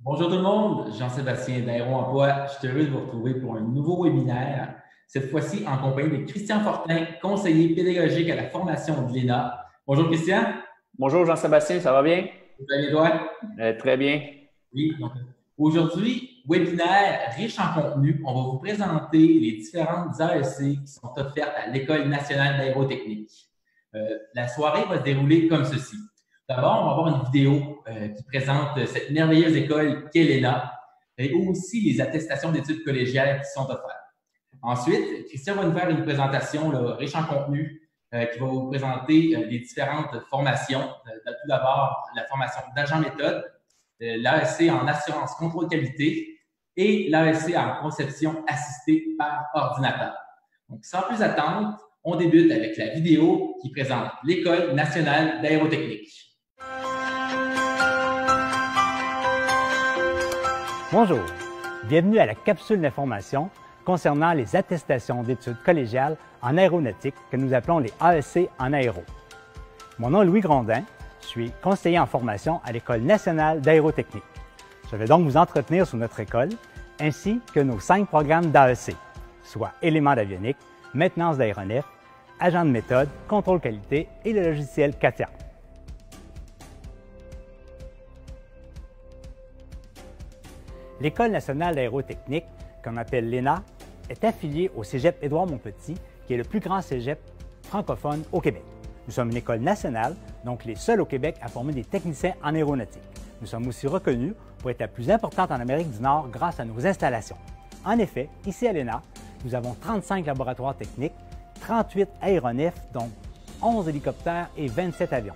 Bonjour tout le monde, Jean-Sébastien d'Aéro Emploi. Je suis heureux de vous retrouver pour un nouveau webinaire, cette fois-ci en compagnie de Christian Fortin, conseiller pédagogique à la formation de l'ENA. Bonjour Christian. Bonjour Jean-Sébastien, ça va bien? Vous allez bien, toi? Très bien. Oui. Donc, aujourd'hui, webinaire riche en contenu. On va vous présenter les différentes AEC qui sont offertes à l'École nationale d'aérotechnique. La soirée va se dérouler comme ceci. D'abord, on va avoir une vidéo qui présente cette merveilleuse école qu'est l'ENA et aussi les attestations d'études collégiales qui sont offertes. Ensuite, Christian va nous faire une présentation là, riche en contenu qui va vous présenter les différentes formations. Tout d'abord, la formation d'agent méthode, l'AEC en assurance contrôle qualité et l'AEC en conception assistée par ordinateur. Donc, sans plus attendre, on débute avec la vidéo qui présente l'École nationale d'aérotechnique. Bonjour, bienvenue à la capsule d'information concernant les attestations d'études collégiales en aéronautique que nous appelons les AEC en aéro. Mon nom est Louis Grondin, je suis conseiller en formation à l'École nationale d'aérotechnique. Je vais donc vous entretenir sur notre école ainsi que nos 5 programmes d'AEC, soit éléments d'avionique, maintenance d'aéronefs, agent de méthode, contrôle qualité et le logiciel CATIA. L'École nationale d'aérotechnique, qu'on appelle l'ENA, est affiliée au Cégep Édouard-Montpetit, qui est le plus grand cégep francophone au Québec. Nous sommes une école nationale, donc les seuls au Québec à former des techniciens en aéronautique. Nous sommes aussi reconnus pour être la plus importante en Amérique du Nord grâce à nos installations. En effet, ici à l'ENA, nous avons 35 laboratoires techniques, 38 aéronefs, dont 11 hélicoptères et 27 avions.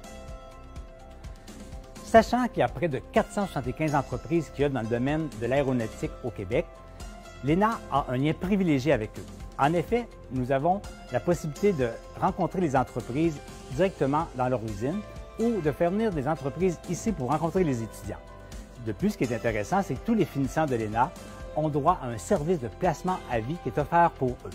Sachant qu'il y a près de 475 entreprises qui œuvrent dans le domaine de l'aéronautique au Québec, l'ENA a un lien privilégié avec eux. En effet, nous avons la possibilité de rencontrer les entreprises directement dans leur usine ou de faire venir des entreprises ici pour rencontrer les étudiants. De plus, ce qui est intéressant, c'est que tous les finissants de l'ENA ont droit à un service de placement à vie qui est offert pour eux.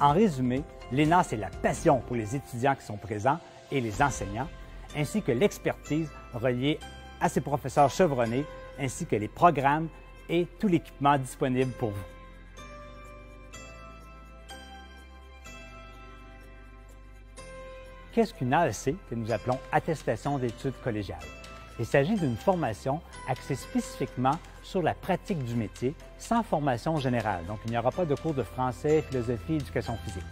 En résumé, l'ENA, c'est la passion pour les étudiants qui sont présents et les enseignants, ainsi que l'expertise reliée à ses professeurs chevronnés, ainsi que les programmes et tout l'équipement disponible pour vous. Qu'est-ce qu'une AEC que nous appelons attestation d'études collégiales? Il s'agit d'une formation axée spécifiquement sur la pratique du métier, sans formation générale. Donc, il n'y aura pas de cours de français, philosophie, éducation physique.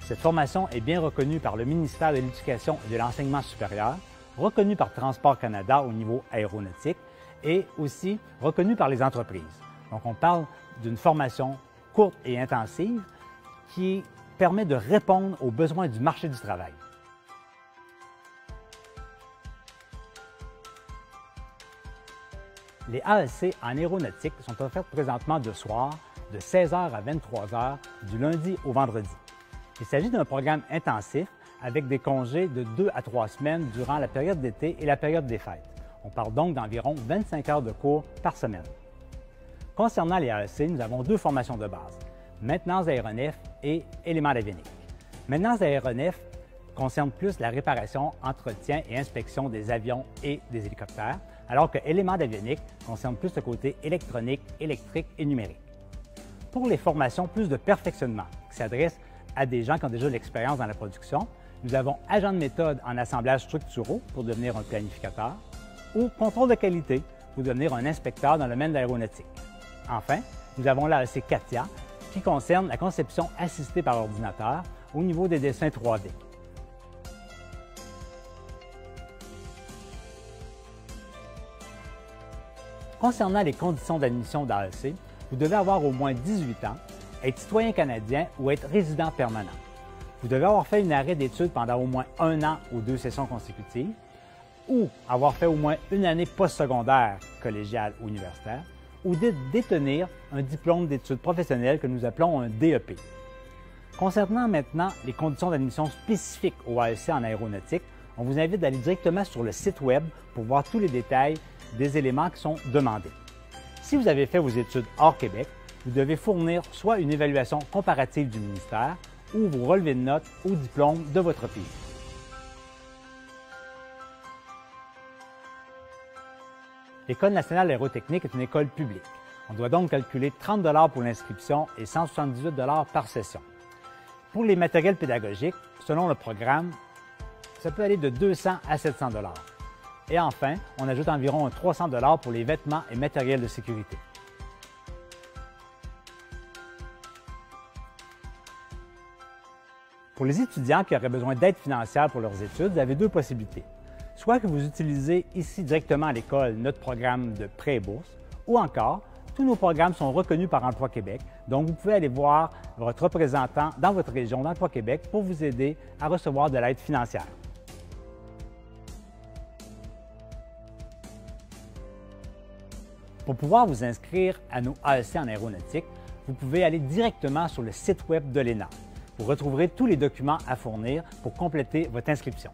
Cette formation est bien reconnue par le ministère de l'Éducation et de l'Enseignement supérieur, reconnue par Transport Canada au niveau aéronautique et aussi reconnue par les entreprises. Donc, on parle d'une formation courte et intensive qui permet de répondre aux besoins du marché du travail. Les AEC en aéronautique sont offertes présentement de soir, de 16h à 23h, du lundi au vendredi. Il s'agit d'un programme intensif avec des congés de 2 à 3 semaines durant la période d'été et la période des fêtes. On parle donc d'environ 25 heures de cours par semaine. Concernant les AEC, nous avons 2 formations de base, maintenance d'aéronefs et éléments d'avionique. Maintenance d'aéronefs concerne plus la réparation, entretien et inspection des avions et des hélicoptères, alors que éléments d'avionique concerne plus le côté électronique, électrique et numérique. Pour les formations plus de perfectionnement, qui s'adressent à des gens qui ont déjà de l'expérience dans la production, nous avons agent de méthode en assemblage structuraux pour devenir un planificateur ou contrôle de qualité pour devenir un inspecteur dans le domaine de l'aéronautique. Enfin, nous avons l'AEC CATIA qui concerne la conception assistée par ordinateur au niveau des dessins 3D. Concernant les conditions d'admission d'AEC, vous devez avoir au moins 18 ans, être citoyen canadien ou être résident permanent. Vous devez avoir fait un arrêt d'études pendant au moins 1 an ou 2 sessions consécutives, ou avoir fait au moins une année postsecondaire, collégiale ou universitaire, ou détenir un diplôme d'études professionnelles que nous appelons un DEP. Concernant maintenant les conditions d'admission spécifiques au AEC en aéronautique, on vous invite d'aller directement sur le site Web pour voir tous les détails des éléments qui sont demandés. Si vous avez fait vos études hors Québec, vous devez fournir soit une évaluation comparative du ministère ou vos relevés de notes au diplôme de votre pays. L'École nationale d'aérotechnique est une école publique. On doit donc calculer 30 pour l'inscription et 178 par session. Pour les matériels pédagogiques, selon le programme, ça peut aller de 200 à 700 $. Et enfin, on ajoute environ 300 $ pour les vêtements et matériels de sécurité. Pour les étudiants qui auraient besoin d'aide financière pour leurs études, vous avez deux possibilités. Soit que vous utilisez ici directement à l'école notre programme de prêt et bourse, ou encore, tous nos programmes sont reconnus par Emploi Québec, donc vous pouvez aller voir votre représentant dans votre région d'Emploi Québec pour vous aider à recevoir de l'aide financière. Pour pouvoir vous inscrire à nos AEC en aéronautique, vous pouvez aller directement sur le site web de l'ENA. Vous retrouverez tous les documents à fournir pour compléter votre inscription.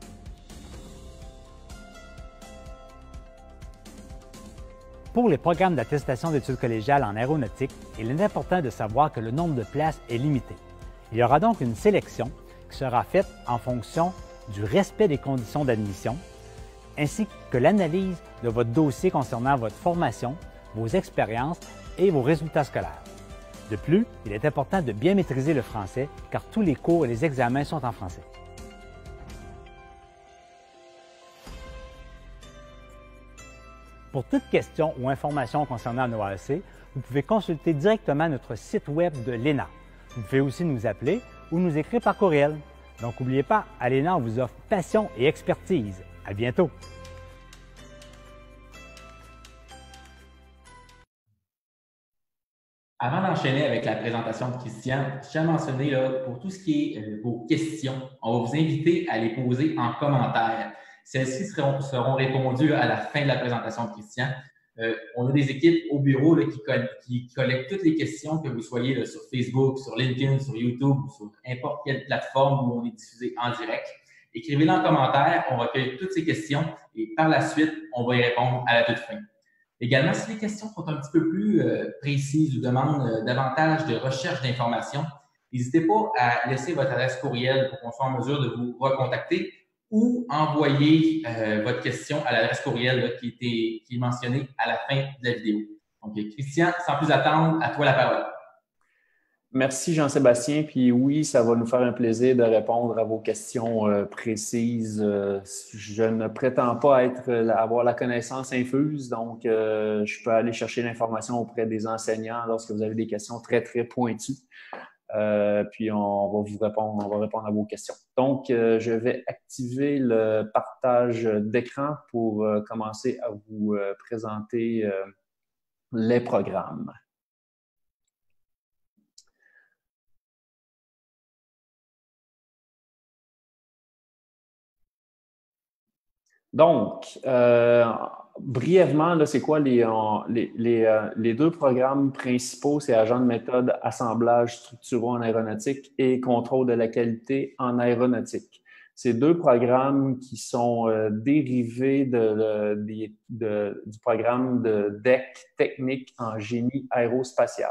Pour les programmes d'attestation d'études collégiales en aéronautique, il est important de savoir que le nombre de places est limité. Il y aura donc une sélection qui sera faite en fonction du respect des conditions d'admission, ainsi que l'analyse de votre dossier concernant votre formation, vos expériences et vos résultats scolaires. De plus, il est important de bien maîtriser le français car tous les cours et les examens sont en français. Pour toute question ou information concernant nos AEC, vous pouvez consulter directement notre site web de l'ENA. Vous pouvez aussi nous appeler ou nous écrire par courriel. Donc n'oubliez pas, à l'ENA, on vous offre passion et expertise. À bientôt! Avant d'enchaîner avec la présentation de Christian, je tiens à mentionner là, pour tout ce qui est vos questions, on va vous inviter à les poser en commentaire. Celles-ci seront répondues à la fin de la présentation de Christian. On a des équipes au bureau là, qui collectent toutes les questions, que vous soyez là, sur Facebook, sur LinkedIn, sur YouTube ou sur n'importe quelle plateforme où on est diffusé en direct. Écrivez-les en commentaire, on recueille toutes ces questions et par la suite, on va y répondre à la toute fin. Également, si les questions sont un petit peu plus précises ou demandent davantage de recherche d'informations, n'hésitez pas à laisser votre adresse courriel pour qu'on soit en mesure de vous recontacter ou envoyer votre question à l'adresse courriel là, qui est mentionnée à la fin de la vidéo. Donc, Christian, sans plus attendre, à toi la parole. Merci Jean-Sébastien. Puis oui, ça va nous faire un plaisir de répondre à vos questions précises. Je ne prétends pas avoir la connaissance infuse, donc je peux aller chercher l'information auprès des enseignants lorsque vous avez des questions très, très pointues. Puis on va répondre à vos questions. Donc, je vais activer le partage d'écran pour commencer à vous présenter les programmes. Donc, brièvement, c'est quoi les deux programmes principaux? C'est agent de méthode, assemblage structuraux en aéronautique et contrôle de la qualité en aéronautique. C'est deux programmes qui sont dérivés du programme de DEC technique en génie aérospatial.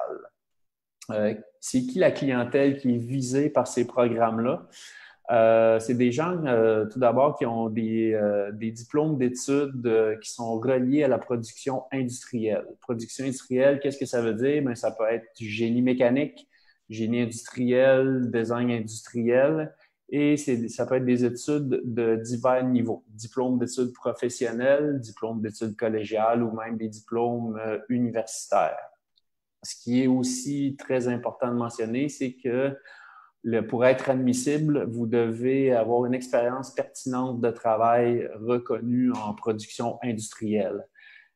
C'est qui la clientèle qui est visée par ces programmes-là? C'est des gens, tout d'abord, qui ont des diplômes d'études qui sont reliés à la production industrielle. Production industrielle, qu'est-ce que ça veut dire? Bien, ça peut être du génie mécanique, génie industriel, design industriel, et ça peut être des études de divers niveaux. Diplôme d'études professionnelles, diplôme d'études collégiales ou même des diplômes universitaires. Ce qui est aussi très important de mentionner, c'est que pour être admissible, vous devez avoir une expérience pertinente de travail reconnue en production industrielle.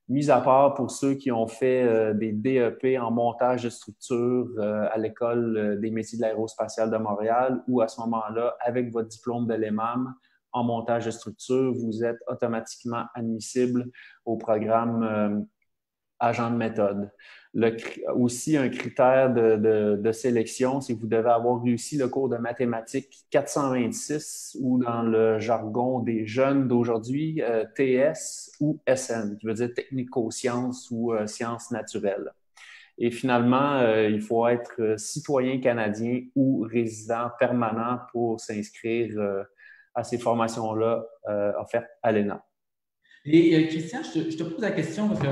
Mis à part pour ceux qui ont fait des DEP en montage de structure à l'École des métiers de l'aérospatiale de Montréal ou à ce moment-là, avec votre diplôme de l'EMAM en montage de structure, vous êtes automatiquement admissible au programme agent de méthode. Aussi, un critère de sélection, c'est que vous devez avoir réussi le cours de mathématiques 426 ou dans le jargon des jeunes d'aujourd'hui, TS ou SN, qui veut dire technico-sciences ou sciences naturelles. Et finalement, il faut être citoyen canadien ou résident permanent pour s'inscrire à ces formations-là offertes à l'ENA. Et Christian, je te pose la question parce que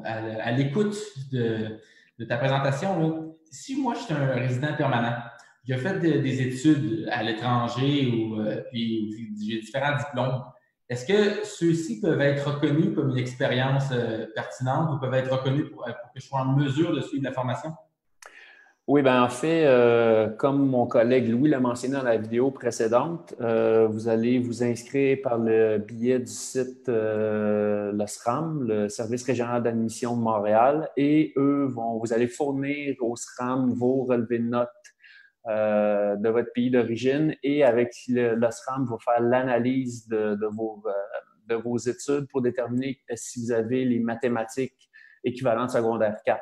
à l'écoute de ta présentation, là, si moi je suis un résident permanent, j'ai fait des études à l'étranger puis j'ai différents diplômes, est-ce que ceux-ci peuvent être reconnus comme une expérience pertinente ou peuvent être reconnus pour que je sois en mesure de suivre la formation? Oui, bien en fait, comme mon collègue Louis l'a mentionné dans la vidéo précédente, vous allez vous inscrire par le biais du site le SRAM, le Service régional d'admission de Montréal, et vous allez fournir au SRAM vos relevés de notes de votre pays d'origine, et avec le SRAM va faire l'analyse de vos études pour déterminer si vous avez les mathématiques équivalentes secondaire 4.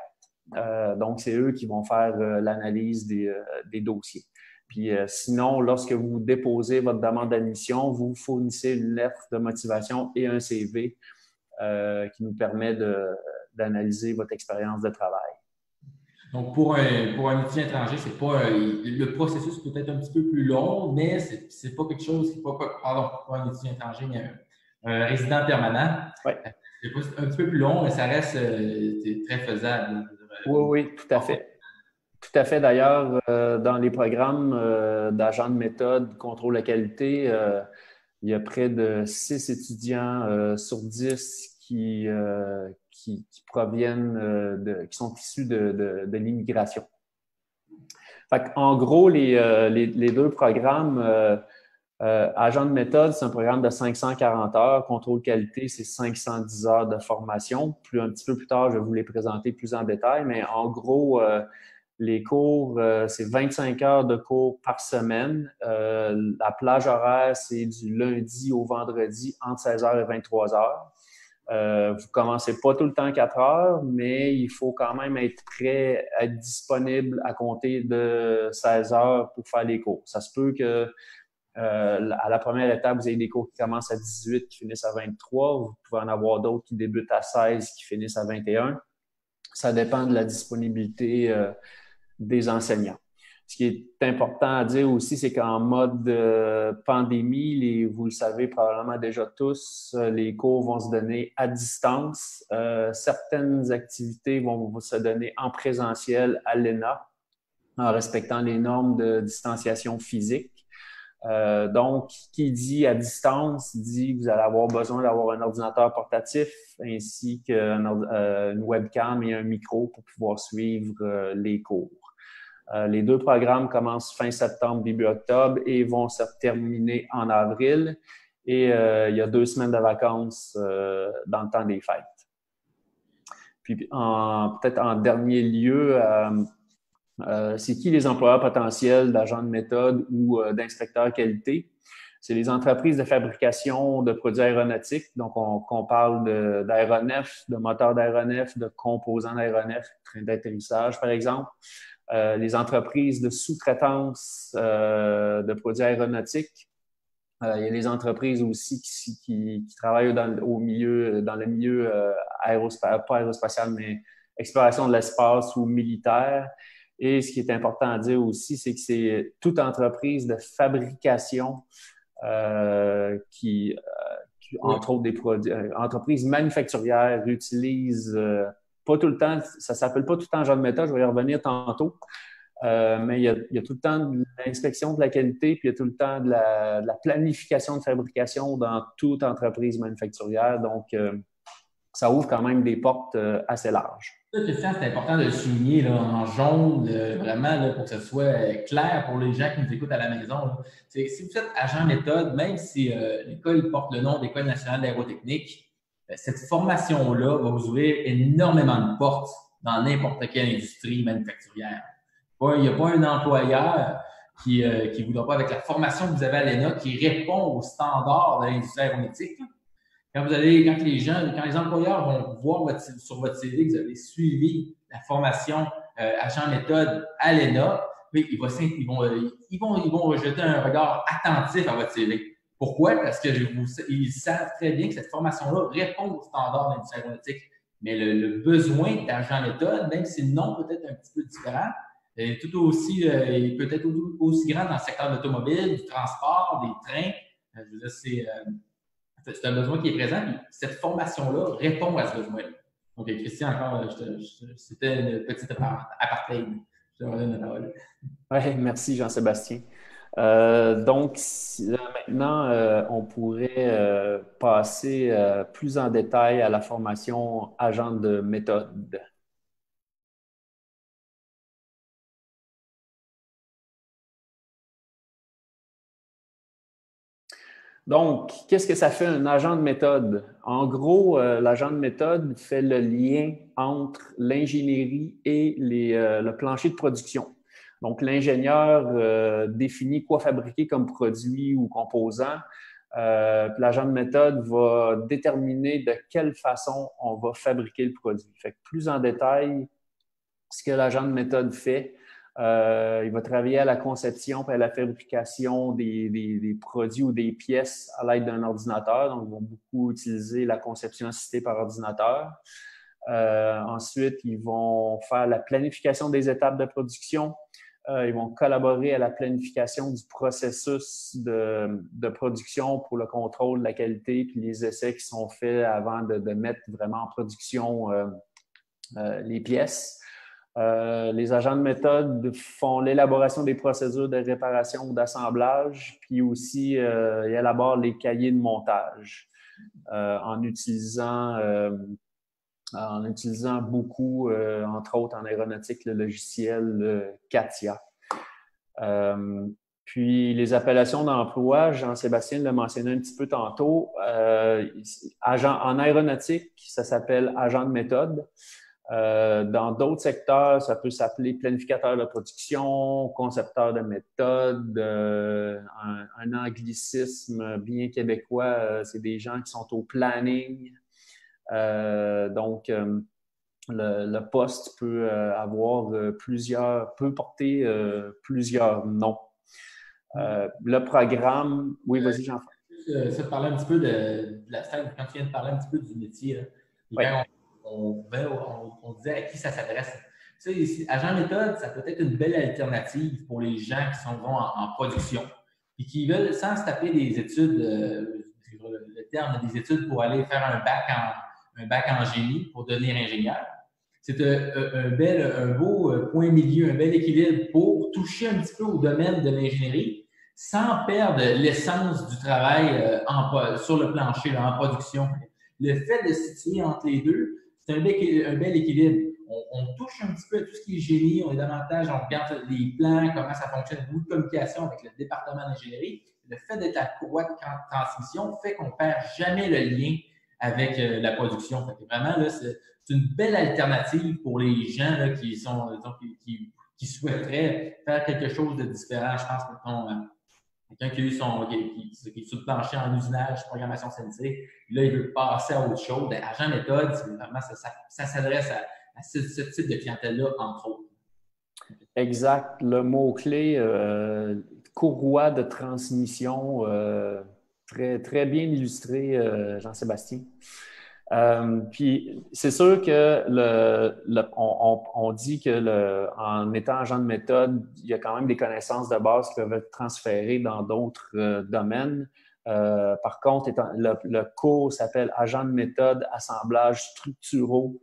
Donc, c'est eux qui vont faire l'analyse des dossiers. Puis sinon, lorsque vous déposez votre demande d'admission, vous fournissez une lettre de motivation et un CV qui nous permet d'analyser votre expérience de travail. Donc, pour un étudiant étranger, c'est pas le processus peut être un petit peu plus long, mais c'est pas quelque chose qui pardon, pas un étudiant étranger, mais un résident permanent. Ouais. C'est un petit peu plus long, mais ça reste très faisable. Oui, tout à fait. Tout à fait. D'ailleurs, dans les programmes d'agents de méthode, contrôle de qualité, il y a près de 6 étudiants sur 10 qui proviennent qui sont issus de l'immigration. En gros, les deux programmes, agent de méthode, c'est un programme de 540 heures. Contrôle qualité, c'est 510 heures de formation. Un petit peu plus tard, je vais vous les présenter plus en détail, mais en gros, les cours, c'est 25 heures de cours par semaine. La plage horaire, c'est du lundi au vendredi entre 16h et 23h. Vous ne commencez pas tout le temps 4 heures, mais il faut quand même être prêt, être disponible à compter de 16 heures pour faire les cours. Ça se peut que à la première étape, vous avez des cours qui commencent à 18, qui finissent à 23. Vous pouvez en avoir d'autres qui débutent à 16, qui finissent à 21. Ça dépend de la disponibilité des enseignants. Ce qui est important à dire aussi, c'est qu'en mode pandémie, vous le savez probablement déjà tous, les cours vont se donner à distance. Certaines activités vont se donner en présentiel à l'ENA, en respectant les normes de distanciation physique. Donc, qui dit à distance dit que vous allez avoir besoin d'avoir un ordinateur portatif ainsi qu'une webcam et un micro pour pouvoir suivre les cours. Les deux programmes commencent fin septembre, début octobre et vont se terminer en avril. Et il y a 2 semaines de vacances dans le temps des fêtes. Puis, peut-être en dernier lieu, c'est qui les employeurs potentiels d'agents de méthode ou d'inspecteurs qualité? C'est les entreprises de fabrication de produits aéronautiques. Donc, on parle d'aéronefs, de moteurs d'aéronefs, de composants d'aéronefs, trains d'atterrissage, par exemple. Les entreprises de sous-traitance de produits aéronautiques. Il y a les entreprises aussi qui travaillent dans le milieu pas aérospatial, mais exploration de l'espace ou militaire. Et ce qui est important à dire aussi, c'est que c'est toute entreprise de fabrication qui entre autres des produits, entreprises manufacturières utilisent pas tout le temps, ça s'appelle pas tout le temps genre de méthode, je vais y revenir tantôt, mais il y a tout le temps de l'inspection de la qualité, puis il y a tout le temps de la planification de fabrication dans toute entreprise manufacturière. Donc, ça ouvre quand même des portes assez larges. Christian, c'est important de le souligner là, en jaune, vraiment, là, pour que ce soit clair pour les gens qui nous écoutent à la maison. Si vous êtes agent méthode, même si l'école porte le nom d'École nationale d'aérotechnique, cette formation-là va vous ouvrir énormément de portes dans n'importe quelle industrie manufacturière. Il n'y a pas un employeur qui ne voudra pas, avec la formation que vous avez à l'ENA, qui répond aux standards de l'industrie aéronautique. Quand les employeurs vont voir sur votre CV que vous avez suivi la formation agent méthode à l'ENA, ils vont jeter un regard attentif à votre CV. Pourquoi? Parce qu'ils savent très bien que cette formation-là répond aux standards de l'industrie aéronautique. Mais le besoin d'agent méthode, même si le nom peut être un petit peu différent, est tout aussi, peut-être aussi grand dans le secteur de l'automobile, du transport, des trains. Je veux dire, C'est un besoin qui est présent, puis cette formation-là répond à ce besoin-là. Donc, Christian, encore, c'était une petite aparté. Je te redonne la parole. Oui, merci Jean-Sébastien. Donc, maintenant, on pourrait passer plus en détail à la formation agent de méthode. Donc, qu'est-ce que ça fait un agent de méthode? En gros, l'agent de méthode fait le lien entre l'ingénierie et le plancher de production. Donc, l'ingénieur définit quoi fabriquer comme produit ou composant. L'agent de méthode va déterminer de quelle façon on va fabriquer le produit. Fait que plus en détail, ce que l'agent de méthode fait, il va travailler à la conception et à la fabrication des produits ou des pièces à l'aide d'un ordinateur. Donc, ils vont beaucoup utiliser la conception assistée par ordinateur. Ensuite, ils vont faire la planification des étapes de production. Ils vont collaborer à la planification du processus de production pour le contrôle de la qualité puis les essais qui sont faits avant de mettre vraiment en production les pièces. Les agents de méthode font l'élaboration des procédures de réparation ou d'assemblage, puis aussi ils élaborent les cahiers de montage en utilisant beaucoup, entre autres en aéronautique, le logiciel CATIA. Puis les appellations d'emploi, Jean-Sébastien l'a mentionné un petit peu tantôt. En aéronautique, ça s'appelle agent de méthode. Dans d'autres secteurs, ça peut s'appeler planificateur de production, concepteur de méthode, un anglicisme bien québécois, c'est des gens qui sont au planning. Donc, le poste peut peut porter plusieurs noms. Le programme, oui, vas-y, Jean-François. Ça te parlait un petit peu de la scène, quand tu viens de parler un petit peu du métier, là, oui. on disait à qui ça s'adresse. Tu sais, agent méthode, ça peut être une belle alternative pour les gens qui sont en production et qui veulent, sans se taper des études, le terme des études pour aller faire un bac en génie pour devenir ingénieur. C'est un beau point milieu, un bel équilibre pour toucher un petit peu au domaine de l'ingénierie sans perdre l'essence du travail sur le plancher, là, en production. Le fait de se situer entre les deux, c'est un bel équilibre. On touche un petit peu à tout ce qui est génie, on est davantage, on regarde les plans, comment ça fonctionne, beaucoup de communication avec le département d'ingénierie. Le fait d'être à courroie de transmission fait qu'on ne perd jamais le lien avec la production. Fait que vraiment, là, c'est une belle alternative pour les gens là, qui souhaiteraient faire quelque chose de différent. Je pense que quelqu'un qui est sur le plancher en usinage, programmation CNC, là, il veut passer à autre chose. Bien, agent méthode, c'est vraiment ça s'adresse à ce type de clientèle-là, entre autres. Exact. Le mot-clé, courroie de transmission, très, très bien illustré, Jean-Sébastien. Puis, c'est sûr que on dit que en étant agent de méthode, il y a quand même des connaissances de base qui peuvent être transférées dans d'autres domaines. Par contre, le cours s'appelle agent de méthode, assemblage structuraux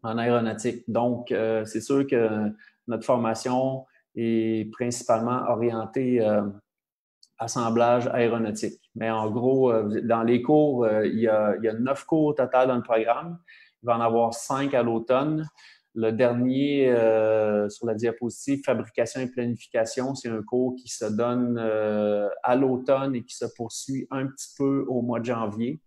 en aéronautique. Donc, c'est sûr que notre formation est principalement orientée assemblage aéronautique. Mais en gros, dans les cours, il y a 9 cours au total dans le programme. Il va en avoir 5 à l'automne. Le dernier, sur la diapositive, fabrication et planification, c'est un cours qui se donne à l'automne et qui se poursuit un petit peu au mois de janvier.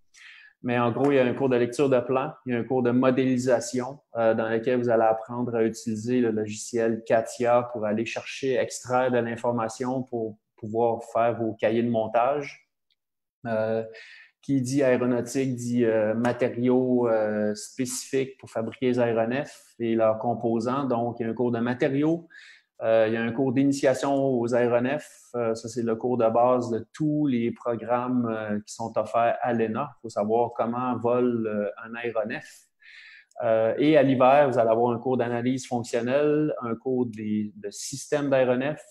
Mais en gros, il y a un cours de lecture de plan, il y a un cours de modélisation dans lequel vous allez apprendre à utiliser le logiciel CATIA pour aller chercher, extraire de l'information pour pouvoir faire vos cahiers de montage. Qui dit aéronautique dit matériaux spécifiques pour fabriquer les aéronefs et leurs composants. Donc, il y a un cours de matériaux. Il y a un cours d'initiation aux aéronefs. Ça, c'est le cours de base de tous les programmes qui sont offerts à l'ENA. Il faut savoir comment vole un aéronef. Et à l'hiver, vous allez avoir un cours d'analyse fonctionnelle, un cours de système d'aéronefs,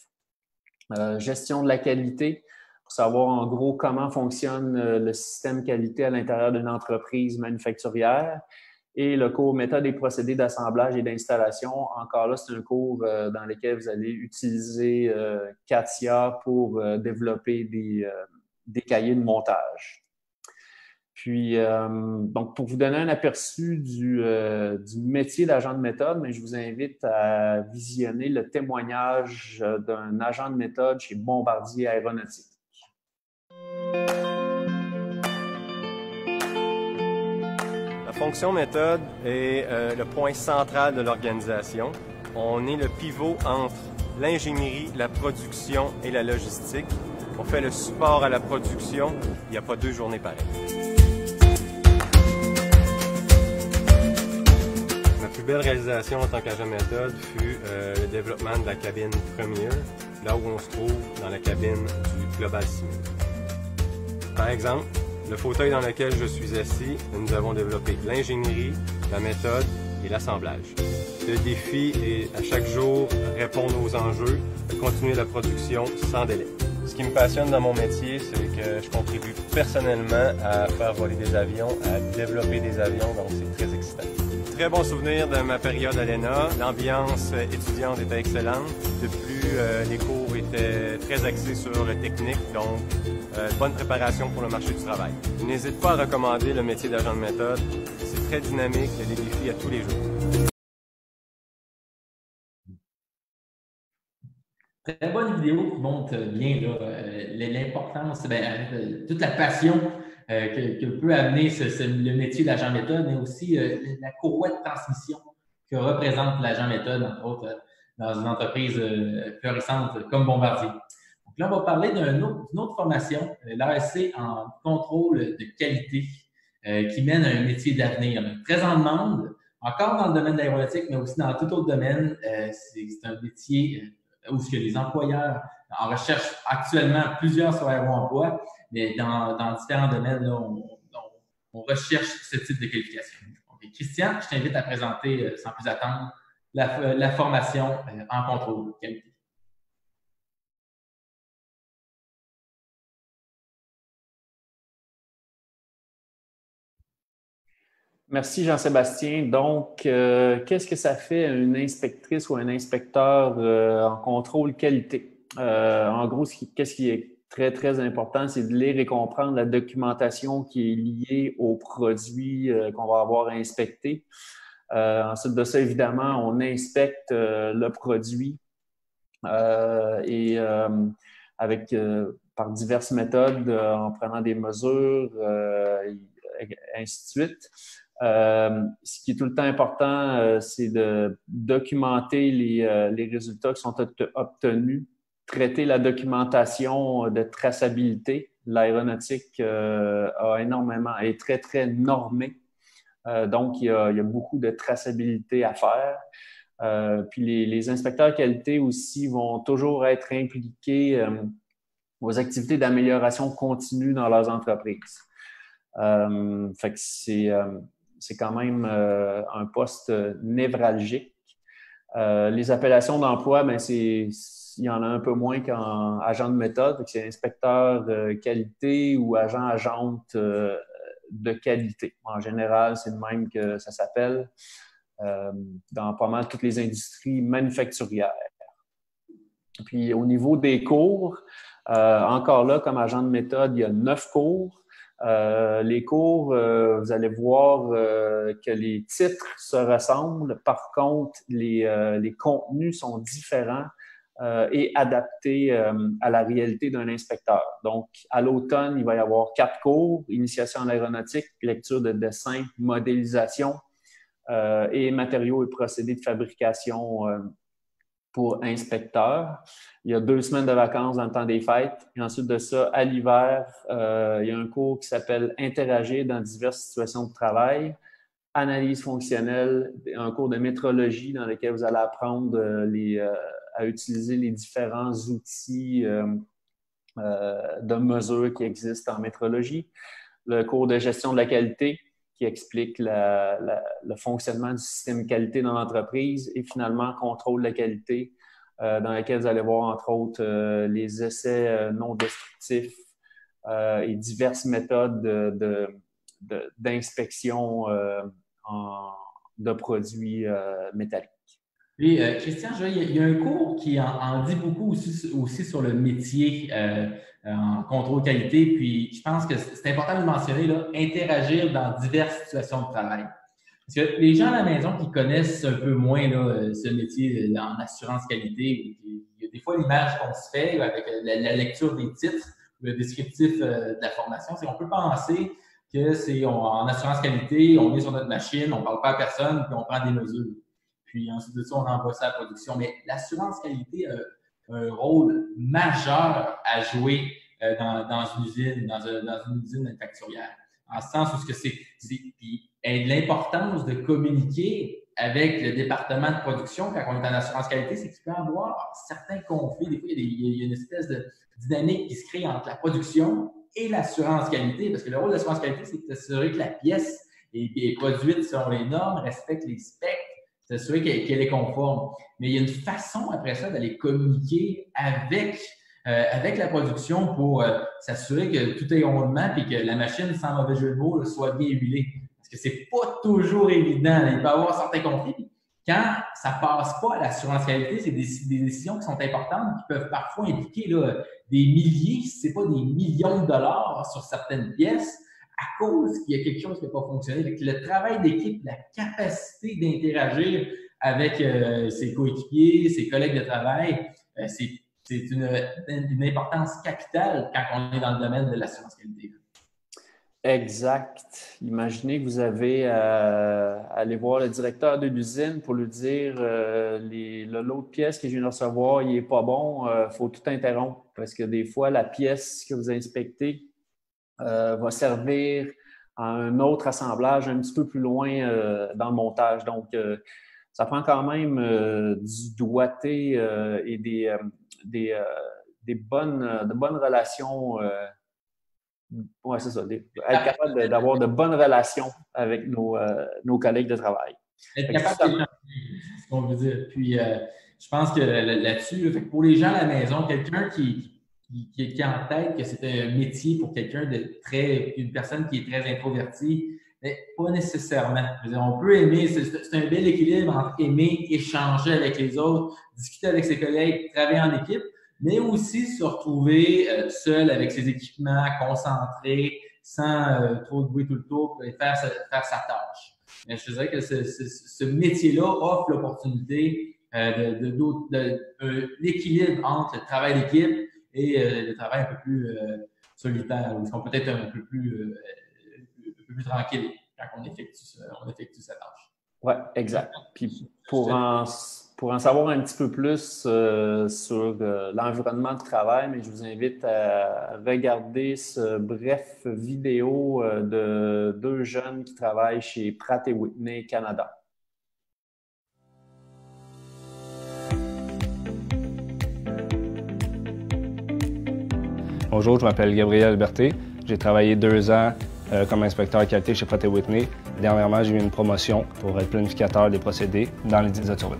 gestion de la qualité, pour savoir en gros comment fonctionne le système qualité à l'intérieur d'une entreprise manufacturière. Et le cours méthode et procédés d'assemblage et d'installation, encore là, c'est un cours dans lequel vous allez utiliser CATIA pour développer des cahiers de montage. Puis, donc, pour vous donner un aperçu du métier d'agent de méthode, mais je vous invite à visionner le témoignage d'un agent de méthode chez Bombardier Aéronautique. La fonction méthode est le point central de l'organisation. On est le pivot entre l'ingénierie, la production et la logistique. On fait le support à la production. Il n'y a pas 2 journées pareilles. Ma plus belle réalisation en tant qu'agent méthode fut le développement de la cabine première, là où on se trouve dans la cabine du Global Simul. Par exemple, le fauteuil dans lequel je suis assis, nous avons développé l'ingénierie, la méthode et l'assemblage. Le défi est à chaque jour répondre aux enjeux, continuer la production sans délai. Ce qui me passionne dans mon métier, c'est que je contribue personnellement à faire voler des avions, à développer des avions, donc c'est très excitant. Très bon souvenir de ma période à l'ENA. L'ambiance étudiante était excellente. De plus, les cours étaient très axés sur le technique, donc bonne préparation pour le marché du travail. Je n'hésite pas à recommander le métier d'agent de méthode. C'est très dynamique, il y a des défis à tous les jours. Très bonne vidéo qui montre bien l'importance, toute la passion que peut amener le métier d'agent méthode, mais aussi la courroie de transmission que représente l'agent méthode, entre autres, dans une entreprise florissante comme Bombardier. Donc là, on va parler d'une autre formation, l'AEC en contrôle de qualité, qui mène à un métier d'avenir. Très en demande, encore dans le domaine de l'aéronautique, mais aussi dans tout autre domaine. C'est un métier où les employeurs en recherchent actuellement plusieurs sur Aéro-Emploi, mais dans différents domaines, là, on recherche ce type de qualification. Donc, Christian, je t'invite à présenter, sans plus attendre, la formation en contrôle de qualité. Merci Jean-Sébastien. Donc, qu'est-ce que ça fait une inspectrice ou un inspecteur en contrôle qualité? En gros, qu'est-ce qui est très, très important, c'est de lire et comprendre la documentation qui est liée aux produits qu'on va avoir à inspecter. Ensuite de ça, évidemment, on inspecte le produit par diverses méthodes, en prenant des mesures, ainsi de suite. Ce qui est tout le temps important, c'est de documenter les résultats qui sont obtenus, traiter la documentation de traçabilité. L'aéronautique est très, très normée. Donc, il y a beaucoup de traçabilité à faire. Puis les inspecteurs qualité aussi vont toujours être impliqués aux activités d'amélioration continue dans leurs entreprises. Fait que c'est quand même un poste névralgique. Les appellations d'emploi, il y en a un peu moins qu'en agent de méthode. C'est inspecteur qualité ou agente de qualité. En général, c'est le même que ça s'appelle dans pas mal toutes les industries manufacturières. Puis au niveau des cours, encore là, comme agent de méthode, il y a 9 cours. Les cours, vous allez voir que les titres se ressemblent. Par contre, les contenus sont différents et adaptés à la réalité d'un inspecteur. Donc, à l'automne, il va y avoir 4 cours: initiation en aéronautique, lecture de dessin, modélisation et matériaux et procédés de fabrication pour inspecteurs. Il y a 2 semaines de vacances dans le temps des fêtes. Et ensuite de ça, à l'hiver, il y a un cours qui s'appelle « Interagir dans diverses situations de travail », analyse fonctionnelle, un cours de métrologie dans lequel vous allez apprendre à utiliser les différents outils de mesure qui existent en métrologie. Le cours de gestion de la qualité qui explique le fonctionnement du système qualité dans l'entreprise et finalement contrôle de la qualité dans laquelle vous allez voir, entre autres, les essais non destructifs et diverses méthodes d'inspection de produits métalliques. Et Christian, il y a un cours qui en dit beaucoup aussi sur le métier en contrôle qualité. Puis je pense que c'est important de le mentionner, là, interagir dans diverses situations de travail. Parce que les gens à la maison qui connaissent un peu moins là, ce métier en assurance qualité, il y a des fois l'image qu'on se fait avec la lecture des titres, le descriptif de la formation, c'est qu'on peut penser que c'est en assurance qualité, on est sur notre machine, on ne parle pas à personne, puis on prend des mesures. Puis ensuite de ça, on envoie ça à la production. Mais l'assurance qualité a un rôle majeur à jouer dans une usine, dans une usine manufacturière. En ce sens où puis l'importance de communiquer avec le département de production quand on est en assurance qualité, c'est qu'il peut y avoir certains conflits. Des fois, il y a une espèce de dynamique qui se crée entre la production et l'assurance qualité, parce que le rôle de l'assurance qualité, c'est de s'assurer que la pièce est produite selon les normes, respecte les specs, s'assurer qu'elle est conforme. Mais il y a une façon après ça d'aller communiquer avec la production pour s'assurer que tout est rondement et que la machine, sans mauvais jeu de mots, soit bien huilée. Parce que c'est pas toujours évident. Il peut y avoir certains conflits. Quand ça passe pas à l'assurance qualité, c'est des décisions qui sont importantes, qui peuvent parfois impliquer là, des milliers, si ce n'est pas des millions de dollars sur certaines pièces, à cause qu'il y a quelque chose qui n'a pas fonctionné. Avec le travail d'équipe, la capacité d'interagir avec ses coéquipiers, ses collègues de travail, c'est une importance capitale quand on est dans le domaine de l'assurance qualité. Exact. Imaginez que vous avez à aller voir le directeur de l'usine pour lui dire le lot de pièces que je viens de recevoir, il n'est pas bon, il faut tout interrompre parce que des fois, la pièce que vous inspectez va servir à un autre assemblage un petit peu plus loin dans le montage. Donc, ça prend quand même du doigté et de bonnes relations. Oui, c'est ça. Être capable d'avoir de bonnes relations avec nos collègues de travail. Être capable d'échanger, c'est ce qu'on veut dire. Puis, je pense que là-dessus, pour les gens à la maison, quelqu'un qui a en tête que c'est un métier pour une personne qui est très introvertie, mais pas nécessairement. Je veux dire, on peut aimer, c'est un bel équilibre entre aimer, échanger avec les autres, discuter avec ses collègues, travailler en équipe, mais aussi se retrouver seul avec ses équipements, concentré, sans trop de bruit tout le tour, et faire sa tâche. Mais je dirais que ce métier-là offre l'opportunité l'équilibre entre le travail d'équipe et le travail un peu plus solitaire, ou qu'on peut être un peu plus tranquille quand on effectue sa tâche. Oui, exact. Puis pour en savoir un petit peu plus sur l'environnement de travail, mais je vous invite à regarder ce bref vidéo de deux jeunes qui travaillent chez Pratt & Whitney Canada. Bonjour, je m'appelle Gabriel Berté. J'ai travaillé 2 ans comme inspecteur qualité chez Pratt & Whitney. Dernièrement, j'ai eu une promotion pour être planificateur des procédés dans les dizaines de turbines.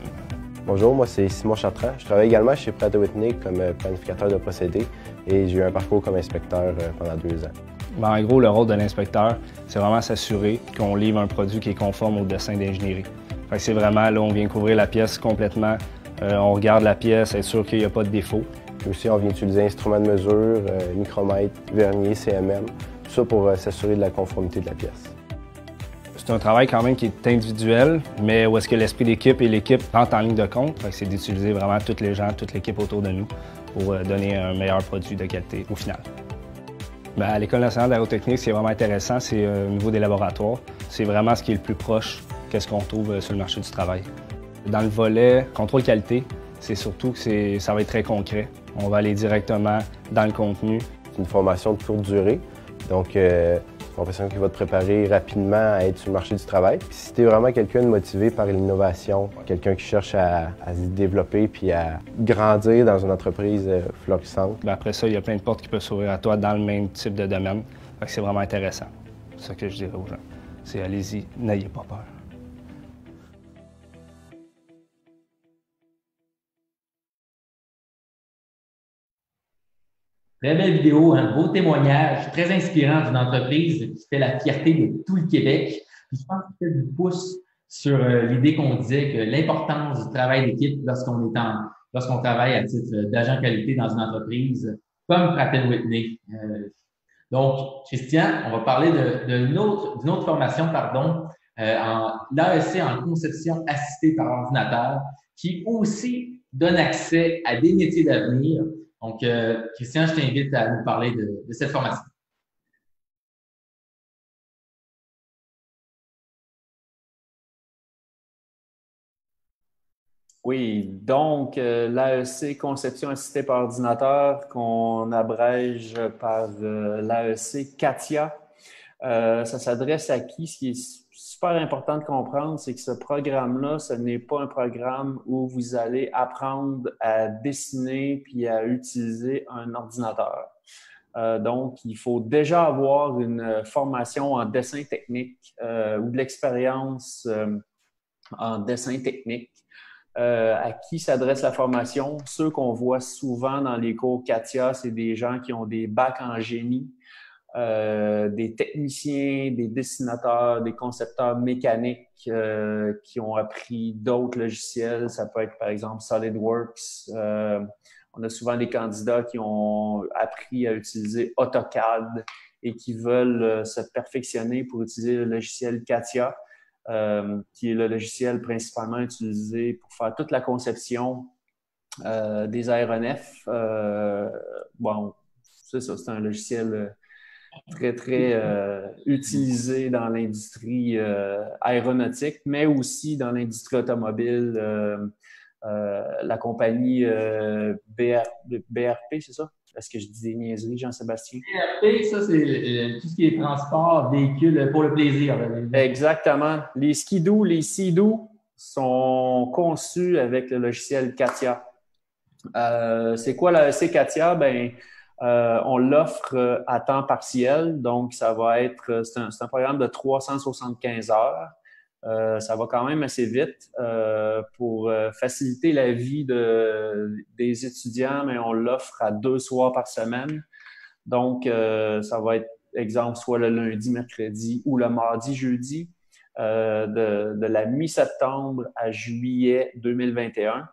Bonjour, moi c'est Simon Chartrand. Je travaille également chez Pratt & Whitney comme planificateur de procédés et j'ai eu un parcours comme inspecteur pendant 2 ans. Ben, en gros, le rôle de l'inspecteur, c'est vraiment s'assurer qu'on livre un produit qui est conforme au dessin d'ingénierie. C'est vraiment, là, on vient couvrir la pièce complètement. On regarde la pièce, être sûr qu'il n'y a pas de défaut. Puis aussi, on vient utiliser instruments de mesure, micromètre, vernier, CMM, tout ça pour s'assurer de la conformité de la pièce. C'est un travail quand même qui est individuel, mais où est-ce que l'esprit d'équipe et l'équipe rentrent en ligne de compte. C'est d'utiliser vraiment tous les gens, toute l'équipe autour de nous pour donner un meilleur produit de qualité au final. Ben, à l'École nationale d'aérotechnique, ce qui est vraiment intéressant, c'est au niveau des laboratoires. C'est vraiment ce qui est le plus proche de ce qu'on trouve sur le marché du travail. Dans le volet contrôle qualité, c'est surtout que ça va être très concret. On va aller directement dans le contenu. C'est une formation de courte durée, donc une formation qui va te préparer rapidement à être sur le marché du travail. Puis si tu es vraiment quelqu'un de motivé par l'innovation, quelqu'un qui cherche à se développer puis à grandir dans une entreprise florissante. Ben après ça, il y a plein de portes qui peuvent s'ouvrir à toi dans le même type de domaine. C'est vraiment intéressant. C'est ça que je dirais aux gens. C'est allez-y, n'ayez pas peur. Très belle vidéo, un beau témoignage, très inspirant d'une entreprise qui fait la fierté de tout le Québec. Puis je pense qu'il fait du pouce sur l'idée qu'on disait que l'importance du travail d'équipe lorsqu'on travaille à titre d'agent qualité dans une entreprise comme Pratt & Whitney. Donc, Christian, on va parler d'une autre formation, pardon, en l'AEC en conception assistée par ordinateur, qui aussi donne accès à des métiers d'avenir. Donc, Christian, je t'invite à nous parler de cette formation. Oui, donc l'AEC Conception assistée par ordinateur, qu'on abrège par l'AEC CATIA, ça s'adresse à qui? Ce qui est super important de comprendre, c'est que ce programme-là, ce n'est pas un programme où vous allez apprendre à dessiner puis à utiliser un ordinateur. Donc, il faut déjà avoir une formation en dessin technique ou de l'expérience en dessin technique. À qui s'adresse la formation? Ceux qu'on voit souvent dans les cours CATIA, c'est des gens qui ont des bacs en génie, des techniciens, des dessinateurs, des concepteurs mécaniques qui ont appris d'autres logiciels. Ça peut être, par exemple, SolidWorks. On a souvent des candidats qui ont appris à utiliser AutoCAD et qui veulent se perfectionner pour utiliser le logiciel CATIA. Qui est le logiciel principalement utilisé pour faire toute la conception des aéronefs. Bon, c'est ça, c'est un logiciel très, très utilisé dans l'industrie aéronautique, mais aussi dans l'industrie automobile. La compagnie BRP, c'est ça? Est-ce que je dis des niaiseries, Jean-Sébastien? BRP, ça, c'est tout ce qui est transport, véhicule pour le plaisir. Exactement. Les skidoo, les sea-doo sont conçus avec le logiciel CATIA. C'est quoi l'AEC CATIA? Ben, on l'offre à temps partiel, donc ça va être, c'est un programme de 375 heures. Ça va quand même assez vite pour faciliter la vie des étudiants, mais on l'offre à 2 soirs par semaine. Donc, ça va être, exemple, soit le lundi, mercredi ou le mardi, jeudi, de la mi-septembre à juillet 2021.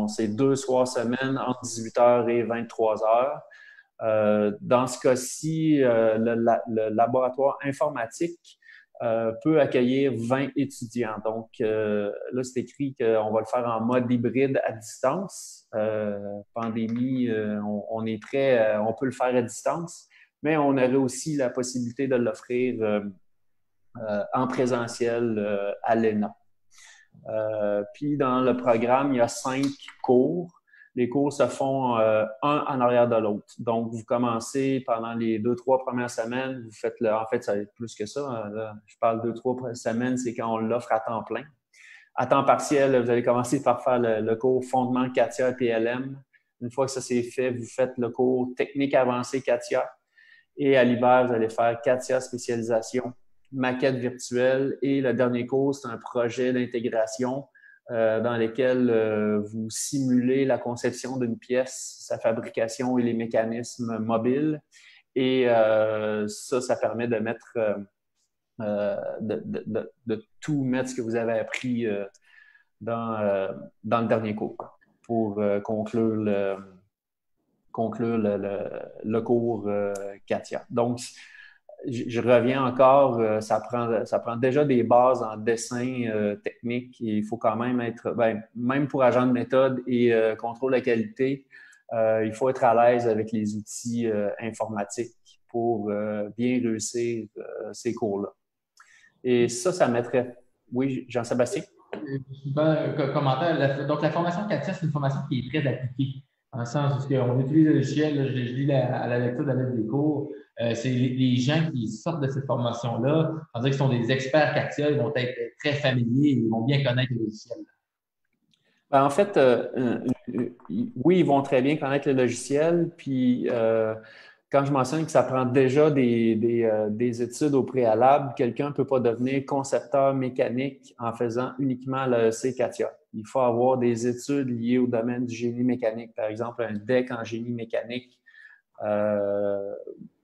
C'est 2 soirs semaine entre 18h et 23h. Dans ce cas-ci, le laboratoire informatique peut accueillir 20 étudiants. Donc, là, c'est écrit qu'on va le faire en mode hybride à distance. Pandémie, on est prêt, on peut le faire à distance, mais on aurait aussi la possibilité de l'offrir en présentiel à l'ENA. Puis, dans le programme, il y a 5 cours. Les cours se font un en arrière de l'autre. Donc, vous commencez pendant les 2-3 premières semaines, vous faites en fait, ça va être plus que ça. Là, je parle 2-3 semaines, c'est quand on l'offre à temps plein. À temps partiel, vous allez commencer par faire le cours Fondement CATIA et PLM. Une fois que ça c'est fait, vous faites le cours Technique avancée CATIA. Et à l'hiver, vous allez faire CATIA spécialisation, maquette virtuelle. Et le dernier cours, c'est un projet d'intégration dans lequel vous simulez la conception d'une pièce, sa fabrication et les mécanismes mobiles. Et ça permet de mettre, de tout mettre ce que vous avez appris dans le dernier cours pour conclure le cours CATIA. Donc, je reviens encore, ça prend déjà des bases en dessin technique. Et il faut quand même être, même pour agent de méthode et contrôle de la qualité, il faut être à l'aise avec les outils informatiques pour bien réussir ces cours-là. Et ça mettrait... Oui, Jean-Sébastien? Commentaire. Donc, la formation CATIA, c'est une formation qui est très appliquée. En le sens où on utilise le logiciel, là, je lis à la lecture de la lettre des cours. C'est les gens qui sortent de cette formation-là, on dirait qu'ils sont des experts CATIA, ils vont être très familiers, ils vont bien connaître le logiciel. En fait, oui, ils vont très bien connaître le logiciel. Puis, quand je mentionne que ça prend déjà des études au préalable, quelqu'un ne peut pas devenir concepteur mécanique en faisant uniquement l'AEC CATIA. il faut avoir des études liées au domaine du génie mécanique, par exemple un DEC en génie mécanique